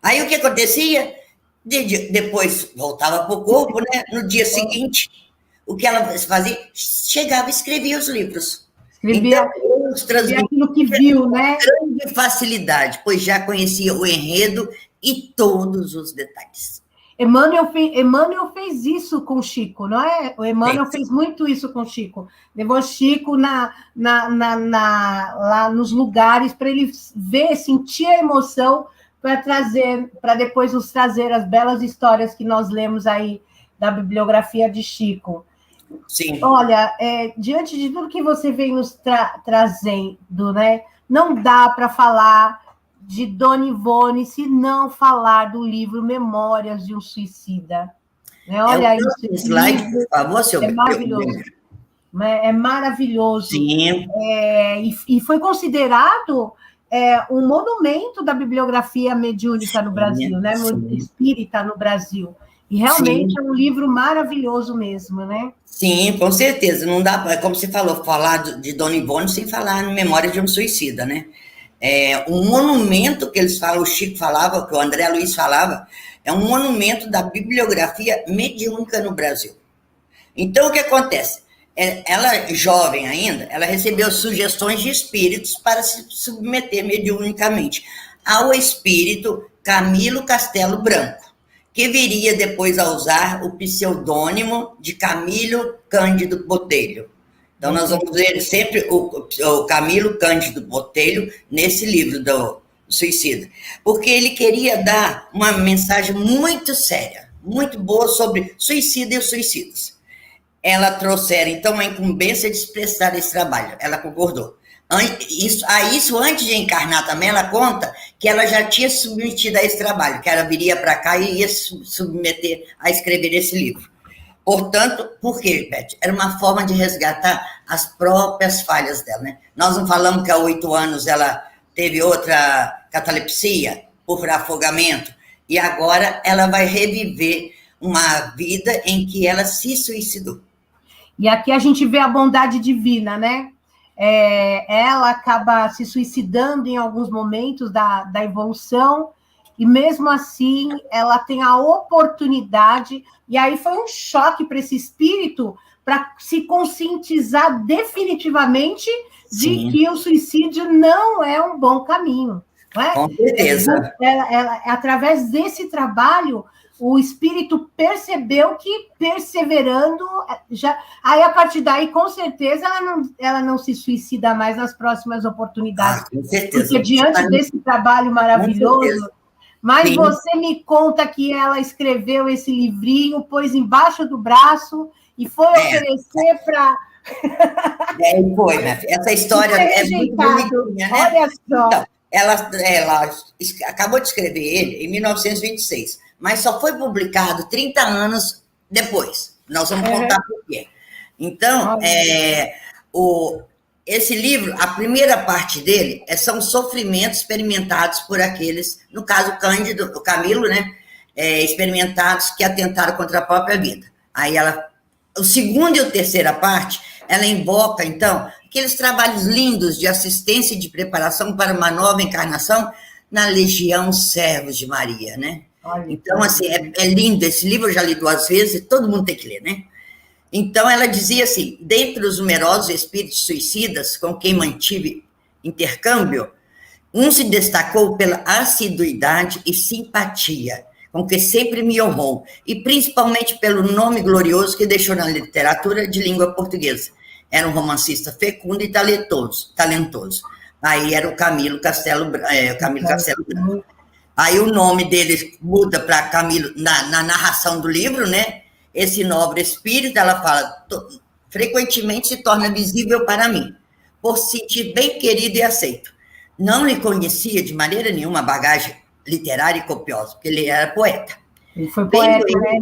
Speaker 4: Aí, o que acontecia? Depois, voltava para o corpo, né? No dia seguinte, o que ela fazia? Chegava e escrevia os livros.
Speaker 3: Escrevia,
Speaker 4: então,
Speaker 3: aquilo que viu, né?
Speaker 4: Com grande facilidade, pois já conhecia o enredo e todos os detalhes.
Speaker 3: Emmanuel fez isso com o Chico, não é? O Emmanuel fez muito isso com o Chico. Levou Chico lá nos lugares para ele ver, sentir a emoção para depois nos trazer as belas histórias que nós lemos aí da bibliografia de Chico.
Speaker 4: Sim.
Speaker 3: Olha, diante de tudo que você vem nos trazendo, né? Não dá para falar de Dona Ivone se não falar do livro Memórias de um Suicida. Né? Olha isso.
Speaker 4: Slide, por favor, seu...
Speaker 3: É maravilhoso. É maravilhoso.
Speaker 4: Sim.
Speaker 3: E foi considerado um monumento da bibliografia mediúnica no Brasil, né? Espírita no Brasil. E realmente é um livro maravilhoso mesmo, né?
Speaker 4: Sim, com certeza. Não dá, como você falou, falar de Dona Ivone sem falar em Memória de um Suicida, né? Um monumento que eles falam, o Chico falava, que o André Luiz falava, é um monumento da bibliografia mediúnica no Brasil. Então, o que acontece? Ela, jovem ainda, ela recebeu sugestões de espíritos para se submeter mediunicamente ao espírito Camilo Castelo Branco, que viria depois a usar o pseudônimo de Camilo Cândido Botelho. Então, nós vamos ver sempre o Camilo Cândido Botelho nesse livro do Suicida, porque ele queria dar uma mensagem muito séria, muito boa sobre suicídio e os suicidas. Ela trouxera, então, a incumbência de expressar esse trabalho. Ela concordou. Isso antes de encarnar também, ela conta que ela já tinha submetido a esse trabalho, que ela viria para cá e ia submeter a escrever esse livro. Portanto, por quê, Beth? Era uma forma de resgatar as próprias falhas dela, né? Nós não falamos que há 8 anos ela teve outra catalepsia por afogamento, e agora ela vai reviver uma vida em que ela se suicidou.
Speaker 3: E aqui a gente vê a bondade divina, né? Ela acaba se suicidando em alguns momentos da evolução, e mesmo assim ela tem a oportunidade, e aí foi um choque para esse espírito, para se conscientizar definitivamente de que o suicídio não é um bom caminho. Não é?
Speaker 4: Com certeza.
Speaker 3: Através desse trabalho, o espírito percebeu que perseverando, aí a partir daí, com certeza, ela não se suicida mais nas próximas oportunidades.
Speaker 4: Com certeza.
Speaker 3: Porque diante desse trabalho maravilhoso, mas sim, você me conta que ela escreveu esse livrinho, pôs embaixo do braço e foi oferecer para...
Speaker 4: Foi, né? Essa história é muito bonitinha, né?
Speaker 3: Olha só.
Speaker 4: Então, ela acabou de escrever ele em 1926, mas só foi publicado 30 anos depois. Nós vamos contar por quê. Então, esse livro, a primeira parte dele são sofrimentos experimentados por aqueles, no caso Cândido, o Camilo, né? Experimentados que atentaram contra a própria vida. Aí o segundo e a terceira parte, ela invoca, então, aqueles trabalhos lindos de assistência e de preparação para uma nova encarnação na Legião Servos de Maria, né?
Speaker 3: Olha,
Speaker 4: então, assim, é lindo. Esse livro eu já li 2 vezes, todo mundo tem que ler, né? Então, ela dizia assim, dentre os numerosos espíritos suicidas com quem mantive intercâmbio, um se destacou pela assiduidade e simpatia, com que sempre me honrou, e principalmente pelo nome glorioso que deixou na literatura de língua portuguesa. Era um romancista fecundo e talentoso. Aí era o Camilo Castelo Branco. Aí o nome dele muda para Camilo, na narração do livro, né? Esse nobre espírito, ela fala, frequentemente se torna visível para mim, por sentir bem querido e aceito. Não lhe conhecia de maneira nenhuma a bagagem literária e copiosa, porque ele era poeta.
Speaker 3: Ele foi poeta, né?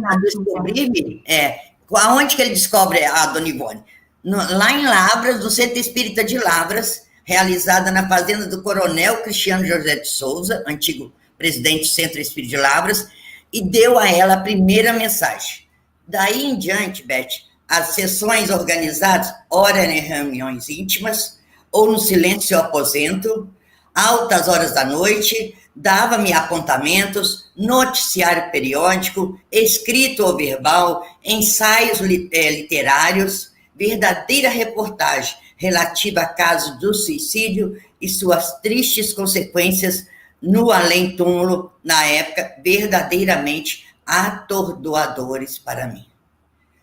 Speaker 4: Aonde que ele descobre a Dona Ivone? Lá em Lavras, no Centro Espírita de Lavras, realizada na fazenda do Coronel Cristiano José de Souza, antigo presidente do Centro Espírita de Lavras, e deu a ela a primeira mensagem. Daí em diante, Beth, as sessões organizadas, ora em reuniões íntimas, ou no silêncio do aposento, altas horas da noite, dava-me apontamentos, noticiário periódico, escrito ou verbal, ensaios literários, verdadeira reportagem relativa a casos do suicídio e suas tristes consequências no além-túmulo, na época, verdadeiramente atordoadores para mim.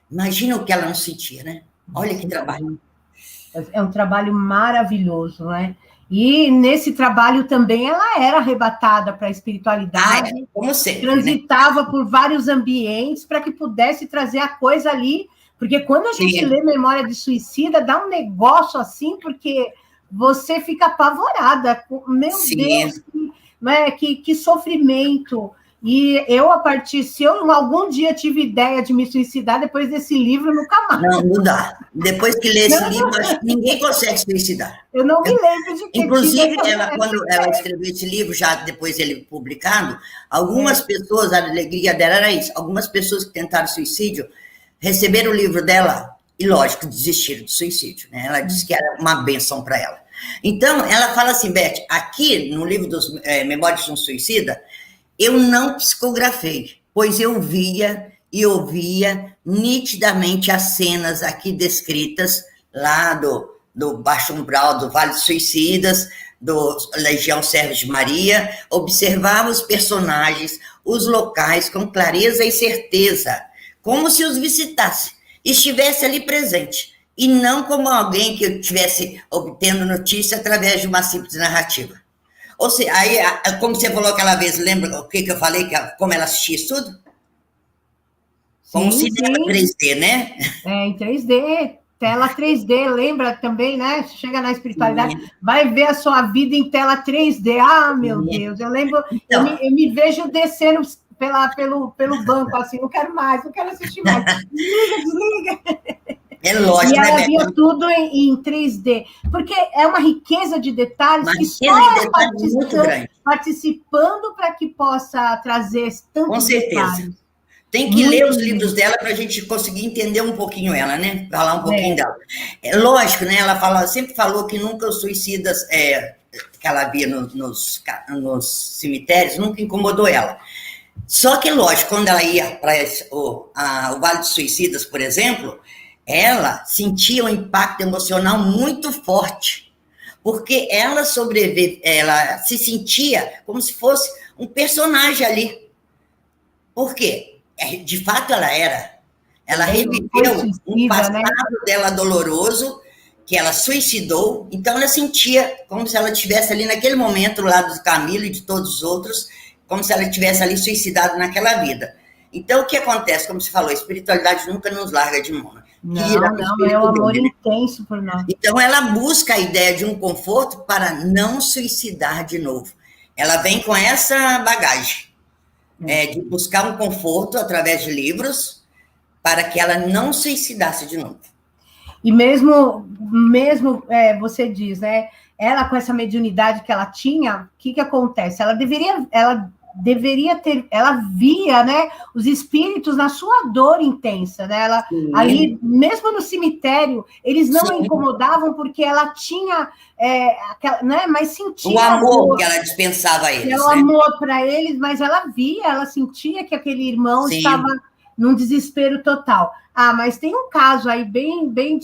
Speaker 4: Imagina o que ela não sentia, né? Olha que trabalho.
Speaker 3: É um trabalho maravilhoso, né? E nesse trabalho também ela era arrebatada para a espiritualidade,
Speaker 4: como sempre,
Speaker 3: transitava, né, por vários ambientes para que pudesse trazer a coisa ali, porque quando a gente lê Memória de Suicida, dá um negócio assim, porque você fica apavorada. Meu Deus, que sofrimento. E eu, se eu algum dia tive ideia de me suicidar, depois desse livro, nunca mais.
Speaker 4: Não dá. Depois que lê esse livro, acho que ninguém consegue se suicidar.
Speaker 3: Eu não me lembro de que.
Speaker 4: Inclusive, quando ela escreveu esse livro, já depois ele publicado, algumas pessoas, a alegria dela era isso, algumas pessoas que tentaram suicídio, receberam o livro dela e, lógico, desistiram do suicídio, né? Ela disse que era uma bênção para ela. Então, ela fala assim, Beth, aqui no livro dos Memórias de um Suicida, eu não psicografei, pois eu via e ouvia nitidamente as cenas aqui descritas lá do Baixo Umbral, do Vale dos Suicidas, do Legião Servos de Maria, observava os personagens, os locais com clareza e certeza, como se os visitasse, estivesse ali presente, e não como alguém que eu estivesse obtendo notícia através de uma simples narrativa. Ou seja, aí, como você falou aquela vez, lembra o que eu falei, como ela assistia isso tudo? Como cinema 3D, né?
Speaker 3: Em 3D, tela 3D, lembra também, né? Chega na espiritualidade, vai ver a sua vida em tela 3D. Ah, meu Deus, eu lembro, então, eu me vejo descendo pelo banco, assim, não quero mais, não quero assistir mais. Desliga.
Speaker 4: É lógico,
Speaker 3: e ela via tudo em 3D, porque é uma riqueza de detalhes
Speaker 4: uma
Speaker 3: que
Speaker 4: riqueza
Speaker 3: só
Speaker 4: de muito grande.
Speaker 3: Participando para que possa trazer tantos
Speaker 4: Com certeza.
Speaker 3: detalhes.
Speaker 4: Tem que ler os livros dela para a gente conseguir entender um pouquinho ela, né? Falar um pouquinho dela. É lógico, né? Ela sempre falou que nunca os suicidas que ela via nos cemitérios, nunca incomodou ela. Só que, lógico, quando ela ia para o Vale dos Suicidas, por exemplo, ela sentia um impacto emocional muito forte, porque ela se sentia como se fosse um personagem ali. Por quê? De fato, ela era. Ela reviveu um passado dela doloroso, que ela suicidou, então ela sentia como se ela estivesse ali naquele momento, lá do Camilo e de todos os outros, como se ela estivesse ali suicidada naquela vida. Então, o que acontece? Como você falou, a espiritualidade nunca nos larga de mão.
Speaker 3: Não, é um amor intenso por nós.
Speaker 4: Então, ela busca a ideia de um conforto para não suicidar de novo. Ela vem com essa bagagem, de buscar um conforto através de livros para que ela não suicidasse de novo.
Speaker 3: E mesmo você diz, né? Ela com essa mediunidade que ela tinha, o que acontece? Ela deveria ter, ela via, né, os espíritos na sua dor intensa, né? Ela ali, mesmo no cemitério, eles não a incomodavam porque ela tinha, né, mas sentia
Speaker 4: o amor que ela dispensava a eles,
Speaker 3: o amor para eles, mas ela via, ela sentia que aquele irmão estava num desespero total. Mas tem um caso aí bem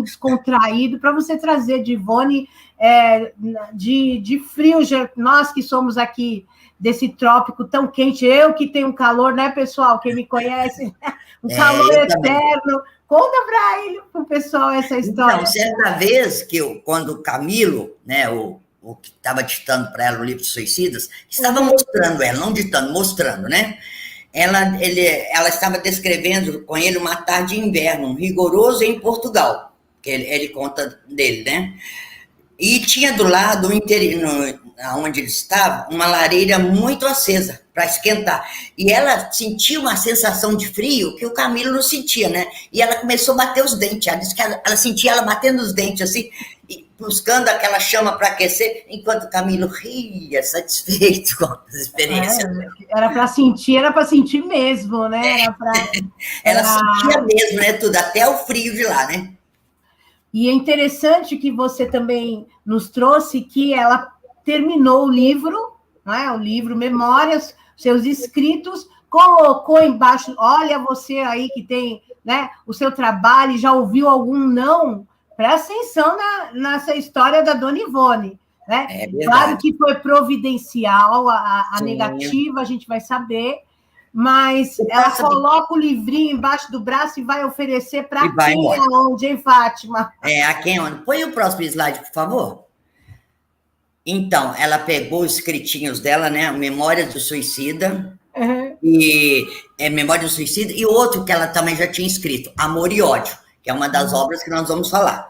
Speaker 3: descontraído para você trazer de Ivone, de frio, nós que somos aqui desse trópico tão quente, eu que tenho calor, né, pessoal? Quem me conhece, um calor eterno. Conta para o pessoal essa história.
Speaker 4: Então, certa vez quando o Camilo, né, o que estava ditando para ela o livro de Suicidas, estava mostrando ela, não ditando, mostrando, né? Ela estava descrevendo com ele uma tarde de inverno, rigoroso em Portugal, que ele conta dele, né? E tinha do lado, onde ele estava, uma lareira muito acesa para esquentar. E ela sentia uma sensação de frio que o Camilo não sentia, né? E ela começou a bater os dentes. Ela disse que ela sentia ela batendo os dentes, assim, e buscando aquela chama para aquecer, enquanto o Camilo ria, satisfeito com as experiências.
Speaker 3: Era para sentir mesmo, né?
Speaker 4: Ela sentia mesmo, né? Tudo, até o frio de lá, né?
Speaker 3: E é interessante que você também nos trouxe que ela terminou o livro, né? O livro Memórias, seus escritos, colocou embaixo, olha você aí que tem, né, o seu trabalho e já ouviu algum não, presta atenção nessa história da Dona Ivone, né? Claro que foi providencial, a negativa, a gente vai saber, mas ela coloca o livrinho embaixo do braço e vai oferecer para quem, aonde, hein, Fátima?
Speaker 4: A quem, onde? Põe o próximo slide, por favor. Então, ela pegou os escritinhos dela, né? Memórias do Suicida, Memória do Suicida, e outro que ela também já tinha escrito, Amor e Ódio, que é uma das obras que nós vamos falar.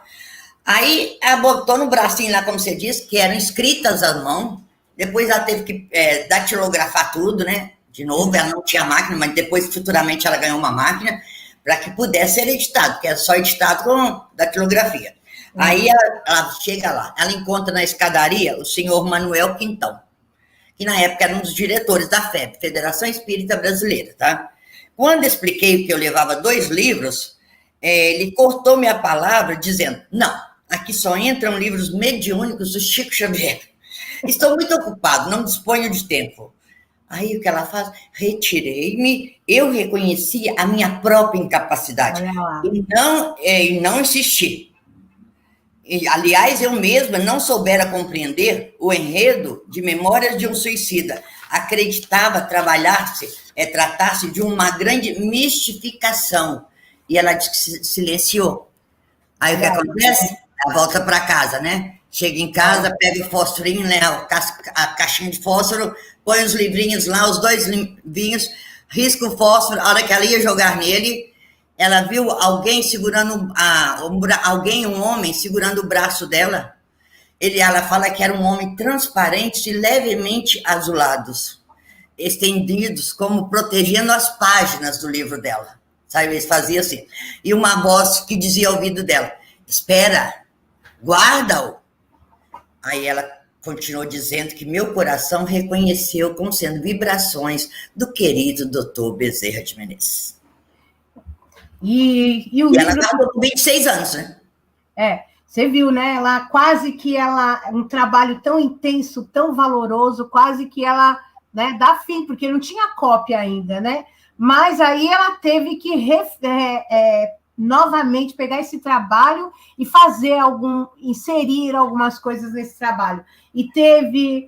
Speaker 4: Aí, ela botou no bracinho lá, como você disse, que eram escritas à mão, depois ela teve que datilografar tudo, né? De novo, ela não tinha máquina, mas depois, futuramente, ela ganhou uma máquina para que pudesse ser editado, porque era só editado com datilografia. Aí ela chega lá, ela encontra na escadaria o senhor Manuel Quintão, que na época era um dos diretores da FEB, Federação Espírita Brasileira, tá? Quando expliquei que eu levava 2 livros, ele cortou minha palavra dizendo, não, aqui só entram livros mediúnicos do Chico Xavier. Estou muito ocupado, não disponho de tempo. Aí o que ela faz? Retirei-me, eu reconheci a minha própria incapacidade e não insisti. E, aliás, eu mesma não soubera compreender o enredo de Memórias de um Suicida. Acreditava tratar-se de uma grande mistificação. E ela disse que silenciou. Aí o que acontece? Ela volta para casa, né? Chega em casa, pega o fósforinho, né? A caixinha de fósforo, põe os livrinhos lá, os 2 livrinhos, risca o fósforo. A hora que ela ia jogar nele, ela viu alguém segurando, um homem segurando o braço dela. Ela fala que era um homem transparente e levemente azulados, estendidos, como protegendo as páginas do livro dela. Sabe, eles faziam assim. E uma voz que dizia ao ouvido dela, espera, guarda-o. Aí ela continuou dizendo que meu coração reconheceu como sendo vibrações do querido doutor Bezerra de Menezes.
Speaker 3: E
Speaker 4: ela estava com 26 anos, né?
Speaker 3: Você viu, né? Ela quase que um trabalho tão intenso, tão valoroso, quase que ela, né, dá fim, porque não tinha cópia ainda, né? Mas aí ela teve que novamente pegar esse trabalho e inserir algumas coisas nesse trabalho. E teve,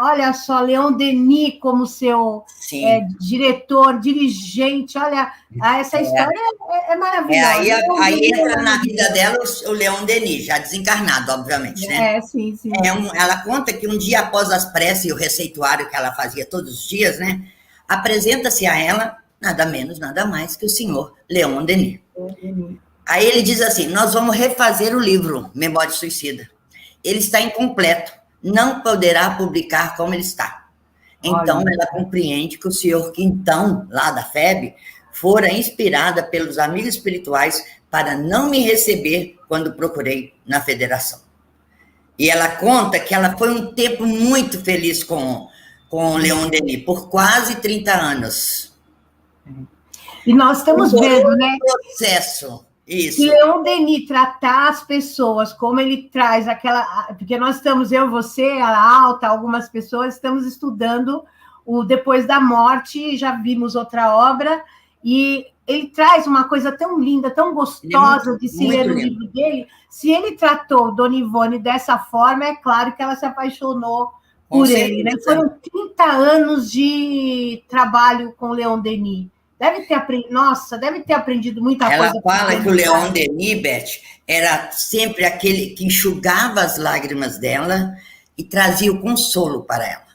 Speaker 3: olha só, Leon Denis como seu diretor, dirigente, olha, essa história é maravilhosa.
Speaker 4: Aí entra na vida dela o Leon Denis, já desencarnado, obviamente, né?
Speaker 3: Sim.
Speaker 4: Ela conta que um dia após as preces e o receituário que ela fazia todos os dias, né? Apresenta-se a ela, nada menos, nada mais que o senhor Leon Denis. Aí ele diz assim, nós vamos refazer o livro Memória de Suicida. Ele está incompleto, não poderá publicar como ele está. Então, ela compreende que o senhor Quintão, lá da FEB, fora inspirada pelos amigos espirituais para não me receber quando procurei na federação. E ela conta que ela foi um tempo muito feliz com com Leon Denis, por quase 30 anos.
Speaker 3: E nós estamos vendo, né?
Speaker 4: Processo, isso.
Speaker 3: Se Leon Denis tratar as pessoas como ele traz aquela... Porque nós estamos, eu, você, a Alta, algumas pessoas, estamos estudando o Depois da Morte, já vimos outra obra, e ele traz uma coisa tão linda, tão gostosa de se ler no livro dele. Se ele tratou Dona Ivone dessa forma, é claro que ela se apaixonou por ele, né? Foram 30 anos de trabalho com Leon Denis. Deve ter aprendido muita coisa.
Speaker 4: Ela fala que o Leon Denis, Beth, era sempre aquele que enxugava as lágrimas dela e trazia o consolo para ela,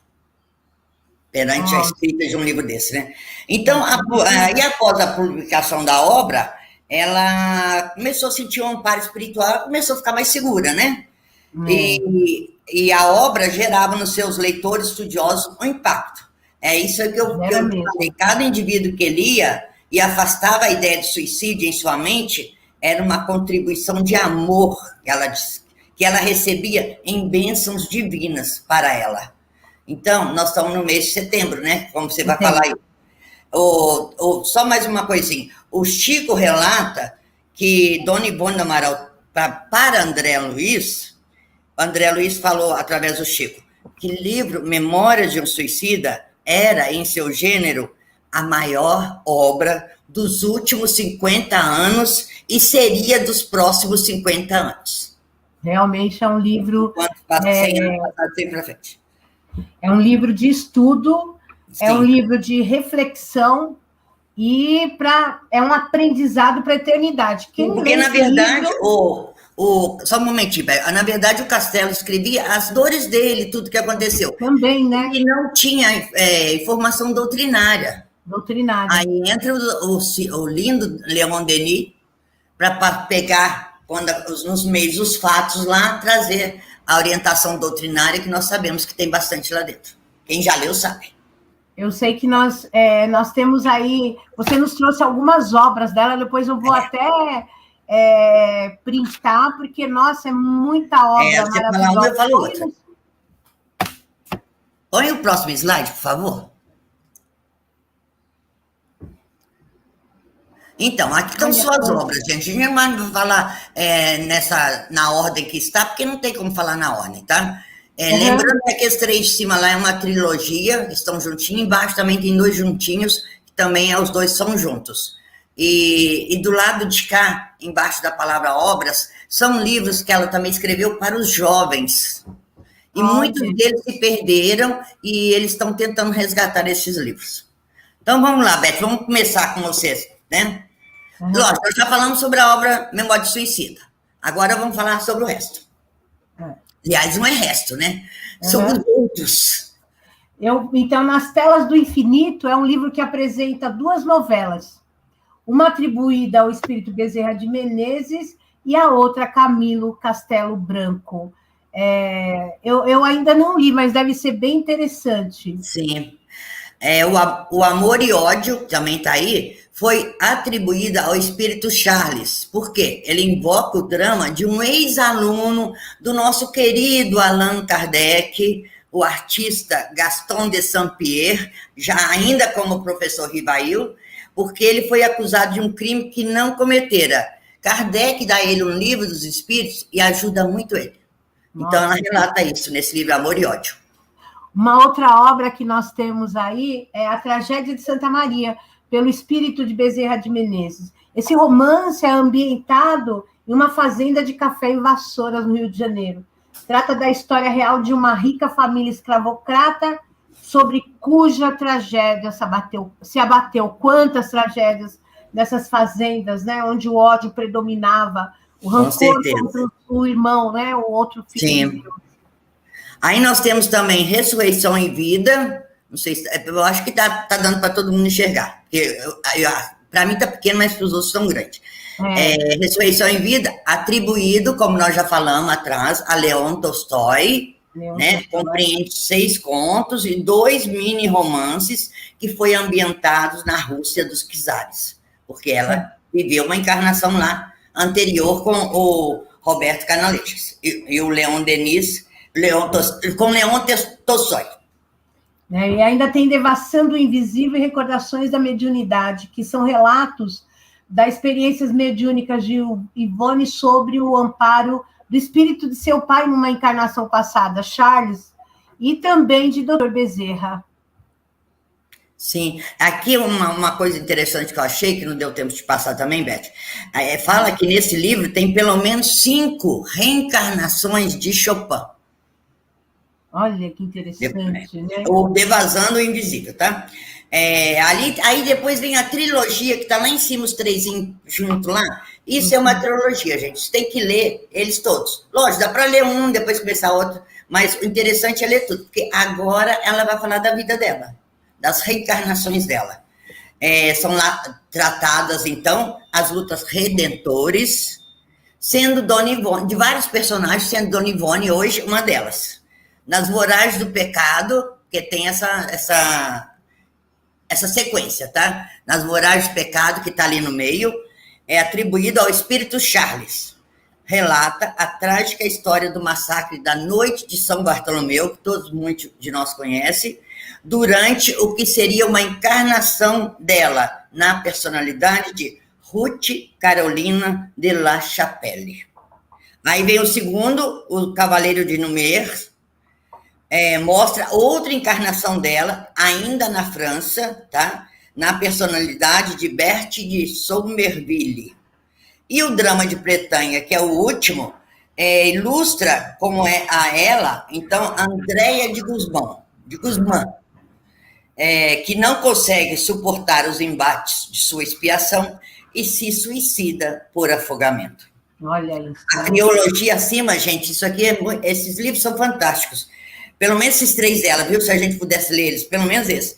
Speaker 4: perante a escrita de um livro desse, né? Então, aí após a publicação da obra, ela começou a sentir um amparo espiritual, começou a ficar mais segura, né? E a obra gerava nos seus leitores estudiosos um impacto. É isso que eu falei. Cada indivíduo que lia e afastava a ideia de suicídio em sua mente era uma contribuição de amor, ela disse, que ela recebia em bênçãos divinas para ela. Então, nós estamos no mês de setembro, né? Como você vai falar aí. Só mais uma coisinha. O Chico relata que Dona Ivone do Amaral, para André Luiz falou através do Chico, que o livro Memórias de um Suicida era, em seu gênero, a maior obra dos últimos 50 anos e seria dos próximos 50 anos.
Speaker 3: Realmente é um livro...
Speaker 4: Sempre pra frente.
Speaker 3: É um livro de estudo, sim. É um livro de reflexão e é um aprendizado para a eternidade.
Speaker 4: Porque, na verdade, só um momentinho, na verdade, o Castelo escrevia as dores dele, tudo que aconteceu.
Speaker 3: Também, né?
Speaker 4: E não tinha informação doutrinária. Aí entra o lindo Leon Denis para pegar, nos meios dos fatos lá, trazer a orientação doutrinária, que nós sabemos que tem bastante lá dentro. Quem já leu sabe.
Speaker 3: Eu sei que nós temos aí... Você nos trouxe algumas obras dela, depois eu vou até printar, porque, nossa, é muita obra
Speaker 4: você fala uma, eu falo outra. Põe o próximo slide, por favor. Então, aqui estão suas obras, gente. A gente não vai falar na ordem que está, porque não tem como falar na ordem, tá? Lembrando que aqueles 3 de cima lá é uma trilogia, estão juntinhos. Embaixo também tem 2 juntinhos, que também os 2 são juntos. E do lado de cá, embaixo da palavra obras, são livros que ela também escreveu para os jovens. E muitos deles se perderam e eles estão tentando resgatar esses livros. Então, vamos lá, Beth, vamos começar com vocês, né? Lógico, nós já falamos sobre a obra Memória de Suicida. Agora vamos falar sobre o resto. Aliás, não é resto, né? Sobre os outros.
Speaker 3: Então, Nas Telas do Infinito é um livro que apresenta 2 novelas. Uma atribuída ao espírito Bezerra de Menezes e a outra Camilo Castelo Branco. Eu ainda não li, mas deve ser bem interessante.
Speaker 4: Sim. O Amor e Ódio, também está aí, foi atribuída ao espírito Charles. Por quê? Ele invoca o drama de um ex-aluno do nosso querido Allan Kardec, o artista Gaston de Saint-Pierre, já ainda como professor Rivail, porque ele foi acusado de um crime que não cometera. Kardec dá a ele um livro dos espíritos e ajuda muito ele. Então, ela relata isso nesse livro Amor e Ódio.
Speaker 3: Uma outra obra que nós temos aí é A Tragédia de Santa Maria, pelo espírito de Bezerra de Menezes. Esse romance é ambientado em uma fazenda de café em Vassouras, no Rio de Janeiro. Trata da história real de uma rica família escravocrata sobre cuja tragédia se abateu. Quantas tragédias dessas fazendas, né, onde o ódio predominava, o rancor contra o irmão, né, o outro filho.
Speaker 4: Sim. Aí nós temos também Ressurreição em Vida. Não sei se, eu acho que tá dando para todo mundo enxergar. Para mim está pequeno, mas para os outros estão grandes. Ressurreição em Vida, atribuído, como nós já falamos atrás, a Leon Tolstói, né? Compreende 6 contos e 2 mini-romances que foi ambientados na Rússia dos czares, porque ela viveu uma encarnação lá anterior com o Roberto Canalejas e o Leon Denis, com Leon Tolstói.
Speaker 3: né? E ainda tem Devassando o Invisível e Recordações da Mediunidade, que são relatos das experiências mediúnicas de Ivone sobre o amparo do espírito de seu pai numa encarnação passada, Charles, e também de Dr. Bezerra.
Speaker 4: Sim, aqui uma coisa interessante que eu achei, que não deu tempo de passar também, Beth, fala que nesse livro tem pelo menos 5 reencarnações de Chopin.
Speaker 3: Olha que interessante, né?
Speaker 4: O Devasando o Invisível, tá? Aí depois vem a trilogia, que está lá em cima, os 3 junto lá. Isso é uma trilogia, gente. Você tem que ler eles todos. Lógico, dá para ler um, depois começar outro, mas o interessante é ler tudo, porque agora ela vai falar da vida dela, das reencarnações dela. São lá tratadas, então, as lutas redentores, sendo Dona Ivone, de vários personagens, sendo Dona Ivone hoje uma delas. Nas Voragens do Pecado, que tem essa sequência, tá? Nas Voragens do Pecado, que está ali no meio, é atribuído ao espírito Charles. Relata a trágica história do massacre da noite de São Bartolomeu, que todos muitos de nós conhecem, durante o que seria uma encarnação dela na personalidade de Ruth Carolina de La Chapelle. Aí vem o segundo, o Cavaleiro de Números, mostra outra encarnação dela, ainda na França, tá? Na personalidade de Berthe de Somerville. E o Drama de Bretanha, que é o último, ilustra como é a ela, então, Andréia de Guzmán, que não consegue suportar os embates de sua expiação e se suicida por afogamento.
Speaker 3: Olha isso.
Speaker 4: A trilogia acima, gente, isso aqui esses livros são fantásticos. Pelo menos esses 3 dela, viu? Se a gente pudesse ler eles, pelo menos esse.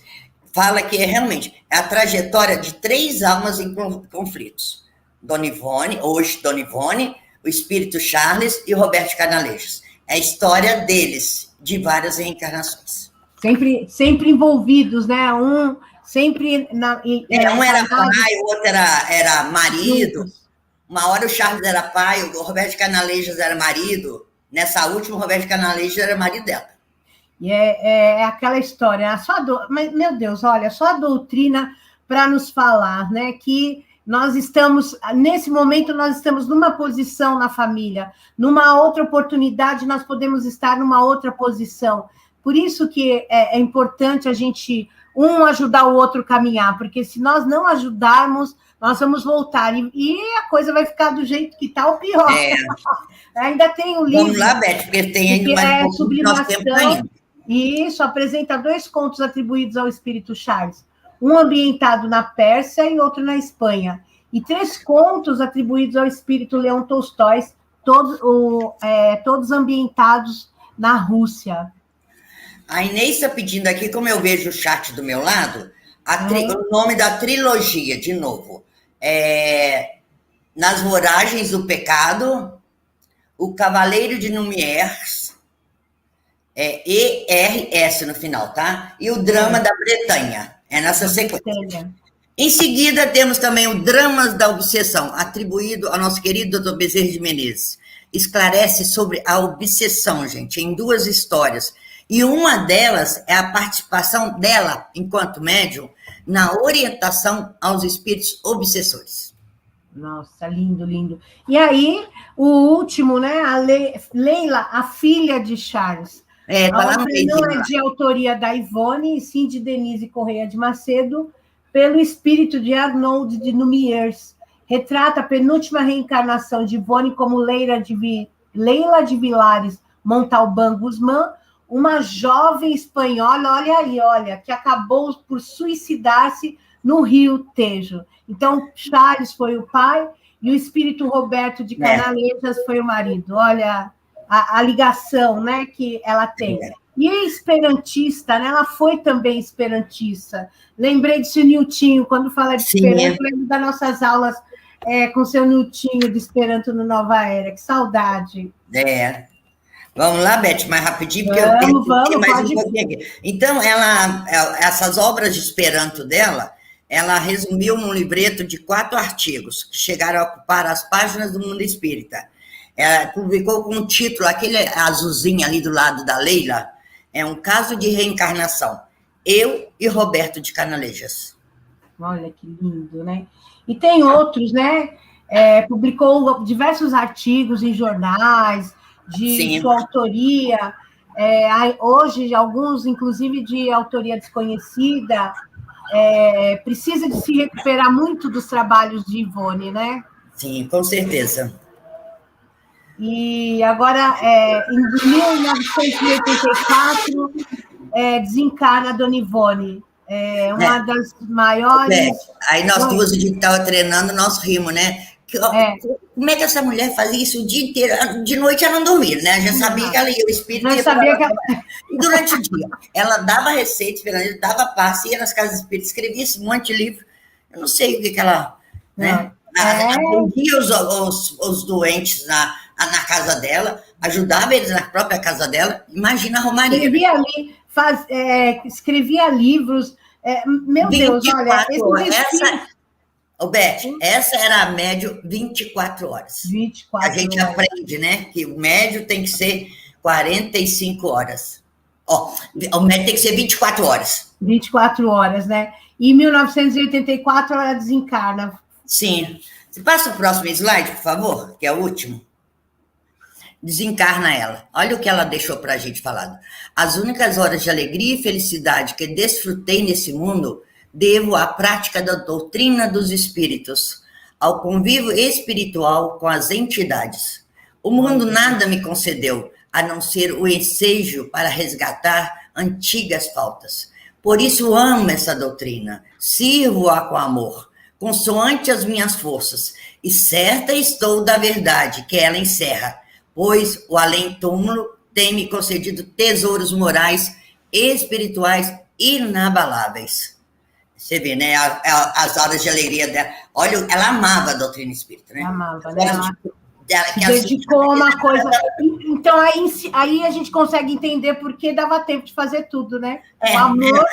Speaker 4: Fala que realmente a trajetória de 3 almas em conflitos. Dona Ivone, hoje Dona Ivone, o espírito Charles e o Roberto Canalejas. É a história deles, de várias reencarnações.
Speaker 3: Sempre envolvidos, né? Um sempre...
Speaker 4: um era pai, o outro era marido. Uma hora o Charles era pai, o Roberto Canalejas era marido. Nessa última, o Roberto Canalejas era marido dela.
Speaker 3: E é aquela história, mas, meu Deus, olha, só a doutrina para nos falar, né, que nós estamos, nesse momento, nós estamos numa posição na família, numa outra oportunidade, nós podemos estar numa outra posição. Por isso que é importante a gente, ajudar o outro a caminhar, porque se nós não ajudarmos, nós vamos voltar, e a coisa vai ficar do jeito que está, ou pior. Ainda tem o livro...
Speaker 4: Vamos lá, Beth, porque tem ainda mais um pouco de nosso tempo ainda.
Speaker 3: E isso apresenta 2 contos atribuídos ao espírito Charles, um ambientado na Pérsia e outro na Espanha, e 3 contos atribuídos ao espírito Leão Tolstói, todos ambientados na Rússia.
Speaker 4: A Inês está pedindo aqui, como eu vejo o chat do meu lado, o nome da trilogia, de novo, Nas Voragens do Pecado, O Cavaleiro de Números, ERS no final, tá? E o Drama da Bretanha, nessa sequência. Em seguida, temos também o Dramas da Obsessão, atribuído ao nosso querido Dr. Bezerra de Menezes. Esclarece sobre a obsessão, gente, em 2 histórias. E uma delas é a participação dela, enquanto médium, na orientação aos espíritos obsessores.
Speaker 3: Nossa, lindo, lindo. E aí, o último, né? A Leila, a filha de Charles.
Speaker 4: Tá lá no meio,
Speaker 3: não é de autoria da Ivone, e sim de Denise Correia de Macedo, pelo espírito de Arnold de Números. Retrata a penúltima reencarnação de Ivone como Leila de Vilares Montalbán Guzmán, uma jovem espanhola, olha, que acabou por suicidar-se no Rio Tejo. Então, Charles foi o pai e o espírito Roberto de Canalejas foi o marido. Olha a ligação, né, que ela tem. E esperantista, né? Ela foi também esperantista. Lembrei de seu Niltinho, quando fala de Esperanto, lembro das nossas aulas com seu Niltinho de Esperanto no Nova Era. Que saudade.
Speaker 4: Vamos lá, Beth, mais rapidinho, porque
Speaker 3: vamos,
Speaker 4: mais um pouquinho aqui. Então, essas obras de Esperanto dela, ela resumiu num livreto de 4 artigos, que chegaram a ocupar as páginas do Mundo Espírita. Ela publicou com o título, aquele azulzinho ali do lado da Leila, é um caso de reencarnação. eu e Roberto de Canalejas.
Speaker 3: Olha que lindo, né? E tem outros, né? Publicou diversos artigos em jornais de
Speaker 4: Sim.
Speaker 3: sua autoria. Hoje, alguns, inclusive, de autoria desconhecida. Precisa de se recuperar muito dos trabalhos de Ivone, né?
Speaker 4: Sim, com certeza.
Speaker 3: E agora, em 1984, desencarna a Dona Ivone, uma das maiores...
Speaker 4: Aí nós duas, a gente estava treinando, nós rimos, né? Como é que essa mulher fazia isso o dia inteiro? De noite ela não dormia, né? Já sabia que ela ia, o espírito ia para ela. E durante o dia, ela dava receita, dava passe, ia nas casas espíritas, escrevia esse monte de livro. Eu não sei o que ela... Né? Atendia os doentes na casa dela, ajudava eles na própria casa dela. Imagina a Romaria.
Speaker 3: Escrevia livros. Meu Deus, olha...
Speaker 4: Beth, essa era a médio 24 horas.
Speaker 3: 24
Speaker 4: a gente
Speaker 3: horas.
Speaker 4: Aprende, né? Que o médio tem que ser 45 horas. O médio tem que ser 24 horas.
Speaker 3: 24 horas, né? E em 1984 ela desencarna.
Speaker 4: Sim. Você passa o próximo slide, por favor, que é o último. Desencarna ela. Olha o que ela deixou para a gente falado. As únicas horas de alegria e felicidade que desfrutei nesse mundo devo à prática da doutrina dos espíritos, ao convívio espiritual com as entidades. O mundo nada me concedeu, a não ser o ensejo para resgatar antigas faltas. Por isso amo essa doutrina, sirvo-a com amor, consoante as minhas forças, e certa estou da verdade que ela encerra, pois o além-túmulo tem me concedido tesouros morais e espirituais inabaláveis. Você vê, né? As horas de alegria dela. Olha, ela amava a doutrina espírita, né?
Speaker 3: Amava, né? Se dedicou a uma coisa. Então, aí a gente consegue entender porque dava tempo de fazer tudo, né? O amor.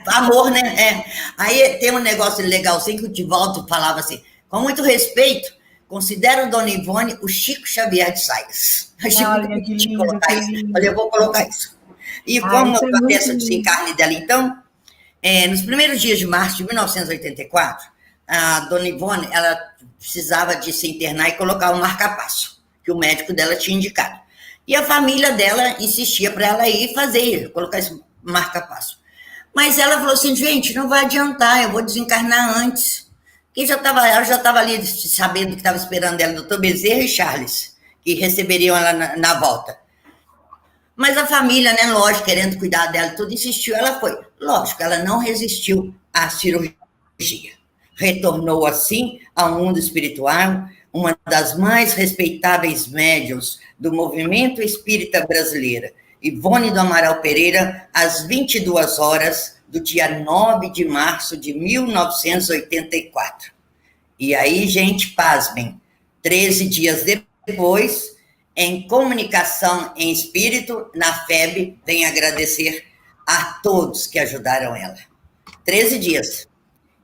Speaker 4: Amor, né? Aí tem um negócio legalzinho que o Divaldo falava assim, com muito respeito, considero Dona Ivone o Chico Xavier de Saias.
Speaker 3: Olha, que lindo,
Speaker 4: Olha, eu vou colocar isso. E como acontece o desencarne dela, então, nos primeiros dias de março de 1984, a Dona Ivone, ela precisava de se internar e colocar um marca-passo, que o médico dela tinha indicado. E a família dela insistia para ela ir colocar esse marca-passo. Mas ela falou assim, gente, não vai adiantar, eu vou desencarnar antes. Ela já estava ali sabendo que estava esperando ela, doutor Bezerra e Charles, que receberiam ela na volta. Mas a família, né, lógico, querendo cuidar dela, tudo insistiu, ela foi. Lógico, ela não resistiu à cirurgia. Retornou, assim, ao mundo espiritual, uma das mais respeitáveis médiuns do movimento espírita brasileiro, Ivone do Amaral Pereira, às 22 horas do dia 9 de março de 1984. E aí, gente, pasmem, 13 dias depois, em comunicação em espírito, na FEB, vem agradecer a todos que ajudaram ela. 13 dias.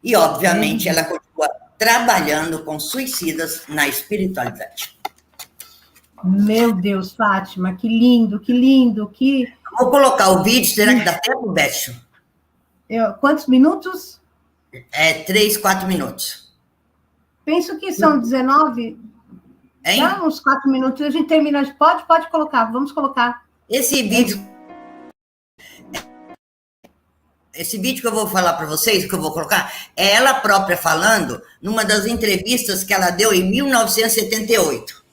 Speaker 4: E, obviamente, ela continua trabalhando com suicidas na espiritualidade.
Speaker 3: Meu Deus, Fátima, que lindo, que lindo, que...
Speaker 4: Vou colocar o vídeo, será que dá tempo, Beth?
Speaker 3: Quantos minutos?
Speaker 4: 3, 4 minutos.
Speaker 3: Penso que são 19...
Speaker 4: Hein?
Speaker 3: Dá uns 4 minutos, a gente termina. Pode colocar, vamos colocar.
Speaker 4: Esse vídeo que eu vou falar para vocês, que eu vou colocar, é ela própria falando numa das entrevistas que ela deu em 1978.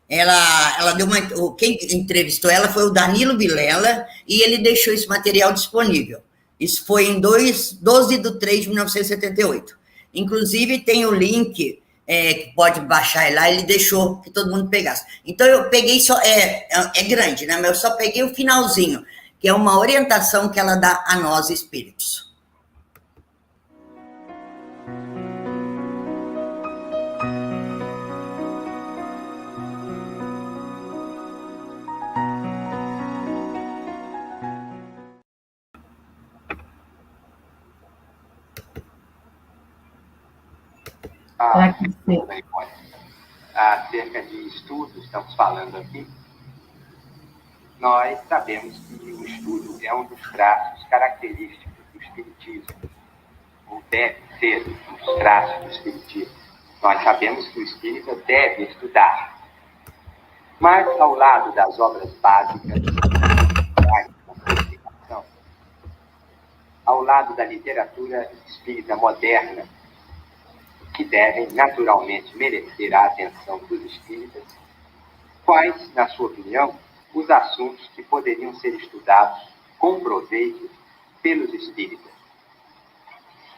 Speaker 4: Ela deu quem entrevistou ela foi o Danilo Vilela e ele deixou esse material disponível. Isso foi em 12 de 3 de 1978. Inclusive, tem o link... que pode baixar lá, ele deixou que todo mundo pegasse. Então, eu peguei só, é grande, né? Mas eu só peguei o finalzinho, que é uma orientação que ela dá a nós espíritos.
Speaker 5: Acerca de estudos, estamos falando aqui, nós sabemos que o estudo é um dos traços característicos dos Espiritismo, ou deve ser um dos traços do Espiritismo. Nós sabemos que o espírita deve estudar, mas ao lado das obras básicas da codificação, ao lado da literatura espírita moderna, que devem naturalmente merecer a atenção dos espíritas, quais, na sua opinião, os assuntos que poderiam ser estudados com proveito pelos espíritas?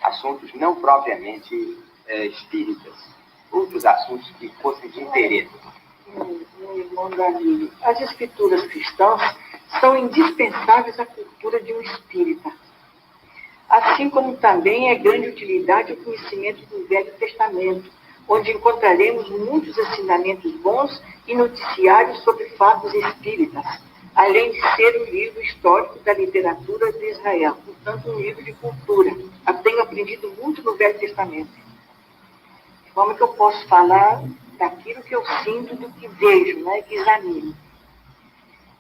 Speaker 5: Assuntos não propriamente espíritas, outros assuntos que fossem de interesse.
Speaker 6: Meu irmão Danilo, as escrituras cristãs são indispensáveis à cultura de um espírita. Assim como também é grande utilidade o conhecimento do Velho Testamento, onde encontraremos muitos ensinamentos bons e noticiários sobre fatos espíritas, além de ser um livro histórico da literatura de Israel, portanto um livro de cultura. Eu tenho aprendido muito no Velho Testamento. De forma que eu posso falar daquilo que eu sinto, do que vejo, né, que examino.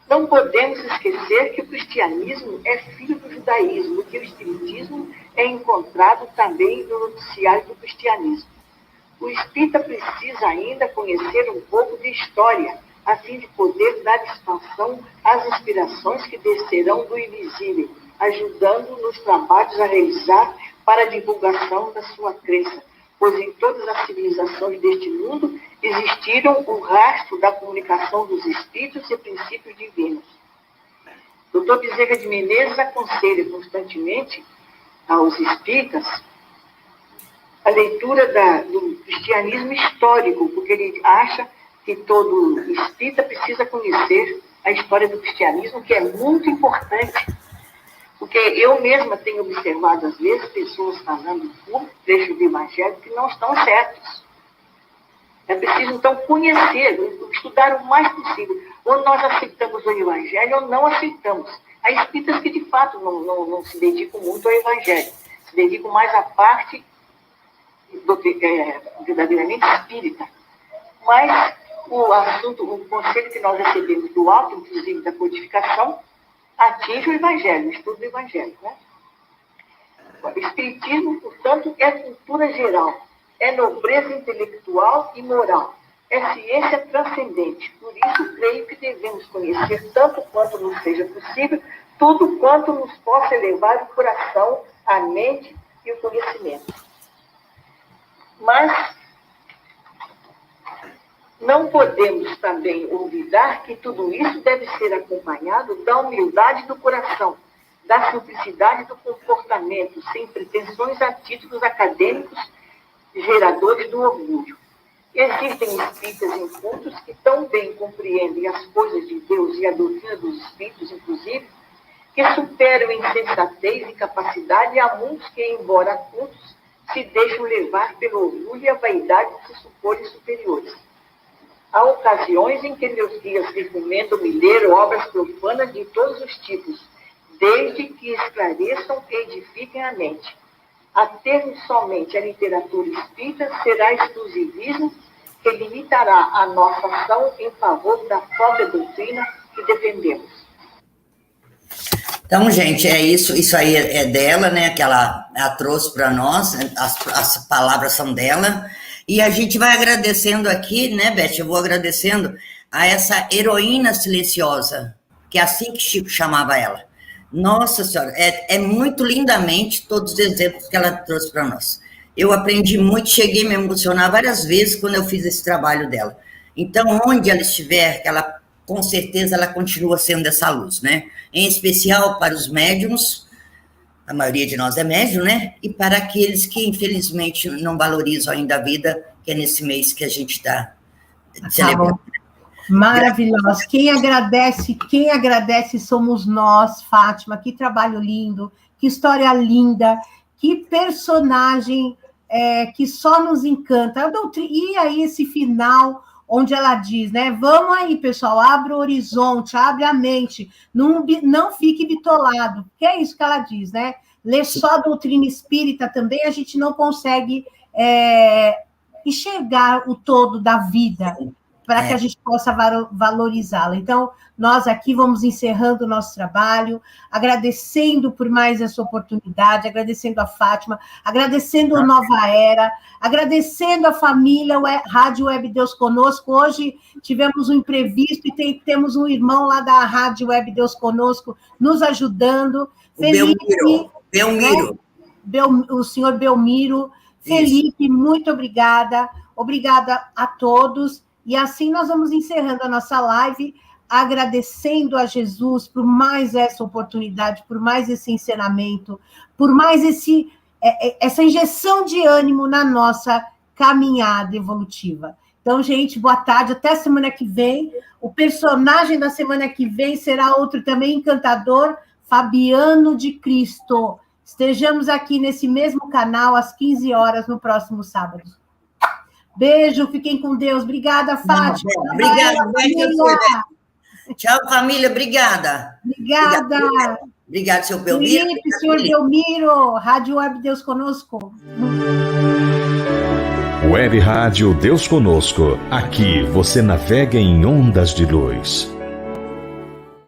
Speaker 6: Não podemos esquecer que o cristianismo é filho do judaísmo, que o espiritismo é encontrado também no noticiário do cristianismo. O espírita precisa ainda conhecer um pouco de história, a fim de poder dar expansão às inspirações que descerão do invisível, ajudando nos trabalhos a realizar para a divulgação da sua crença, pois em todas as civilizações deste mundo existiram o rastro da comunicação dos espíritos e princípios divinos. Dr. Bezerra de Menezes aconselha constantemente aos espíritas a leitura do cristianismo histórico, porque ele acha que todo espírita precisa conhecer a história do cristianismo, que é muito importante. Porque eu mesma tenho observado, às vezes, pessoas falando um trecho do Evangelho que não estão certos. É preciso, então, conhecer, estudar o mais possível. Ou nós aceitamos o Evangelho ou não aceitamos. Há espíritas que, de fato, não se dedicam muito ao Evangelho. Se dedicam mais à parte verdadeiramente espírita. Mas o conselho que nós recebemos do alto, inclusive da codificação, atinge o Evangelho, o estudo do Evangelho. Né? O Espiritismo, portanto, é cultura geral, é nobreza intelectual e moral, é ciência transcendente. Por isso, creio que devemos conhecer, tanto quanto nos seja possível, tudo quanto nos possa elevar o coração, a mente e o conhecimento. Mas não podemos também olvidar que tudo isso deve ser acompanhado da humildade do coração, da simplicidade do comportamento, sem pretensões a títulos acadêmicos geradores do orgulho. Existem espíritas incultos que tão bem compreendem as coisas de Deus e a doutrina dos espíritos, inclusive, que superam em sensatez e capacidade a muitos que, embora cultos, se deixam levar pelo orgulho e a vaidade de se suporem superiores. Há ocasiões em que meus guias recomendam me ler obras profanas de todos os tipos, desde que esclareçam e edifiquem a mente. Atermos somente a literatura espírita será exclusivismo que limitará a nossa ação em favor da própria doutrina que defendemos.
Speaker 4: Então, gente, é isso aí é dela, né, que ela trouxe para nós, as palavras são dela, e a gente vai agradecendo aqui, né, Beth, eu vou agradecendo a essa heroína silenciosa, que é assim que Chico chamava ela. Nossa Senhora, é muito lindamente todos os exemplos que ela trouxe para nós. Eu aprendi muito, cheguei a me emocionar várias vezes quando eu fiz esse trabalho dela. Então, onde ela estiver, com certeza ela continua sendo essa luz, né? Em especial para os médiums, a maioria de nós é médium, né? E para aqueles que, infelizmente, não valorizam ainda a vida, que é nesse mês que a gente está celebrando.
Speaker 3: Maravilhosa. Quem agradece somos nós, Fátima. Que trabalho lindo, que história linda, que personagem que só nos encanta. E aí esse final, onde ela diz, né? Vamos aí, pessoal, abre o horizonte, abre a mente, não fique bitolado. Que é isso que ela diz, né? Ler só a doutrina espírita também, a gente não consegue enxergar o todo da vida. para que a gente possa valorizá-la. Então, nós aqui vamos encerrando o nosso trabalho, agradecendo por mais essa oportunidade, agradecendo a Fátima, agradecendo o Nova Era, agradecendo a família Rádio Web Deus Conosco. Hoje tivemos um imprevisto e temos um irmão lá da Rádio Web Deus Conosco nos ajudando. Felipe,
Speaker 4: Belmiro.
Speaker 3: O senhor Belmiro. Felipe, muito obrigada. Obrigada a todos. E assim nós vamos encerrando a nossa live, agradecendo a Jesus por mais essa oportunidade, por mais esse ensinamento, por mais essa injeção de ânimo na nossa caminhada evolutiva. Então, gente, boa tarde, até semana que vem. O personagem da semana que vem será outro também encantador, Fabiano de Cristo. Estejamos aqui nesse mesmo canal às 15 horas no próximo sábado. Beijo, fiquem com Deus. Obrigada, Fátima.
Speaker 4: Obrigada, tchau, família. Obrigada. Obrigada, seu Belmiro.
Speaker 3: Felipe, senhor Belmiro, Rádio Web Deus Conosco.
Speaker 7: Web Rádio Deus Conosco. Aqui você navega em ondas de luz.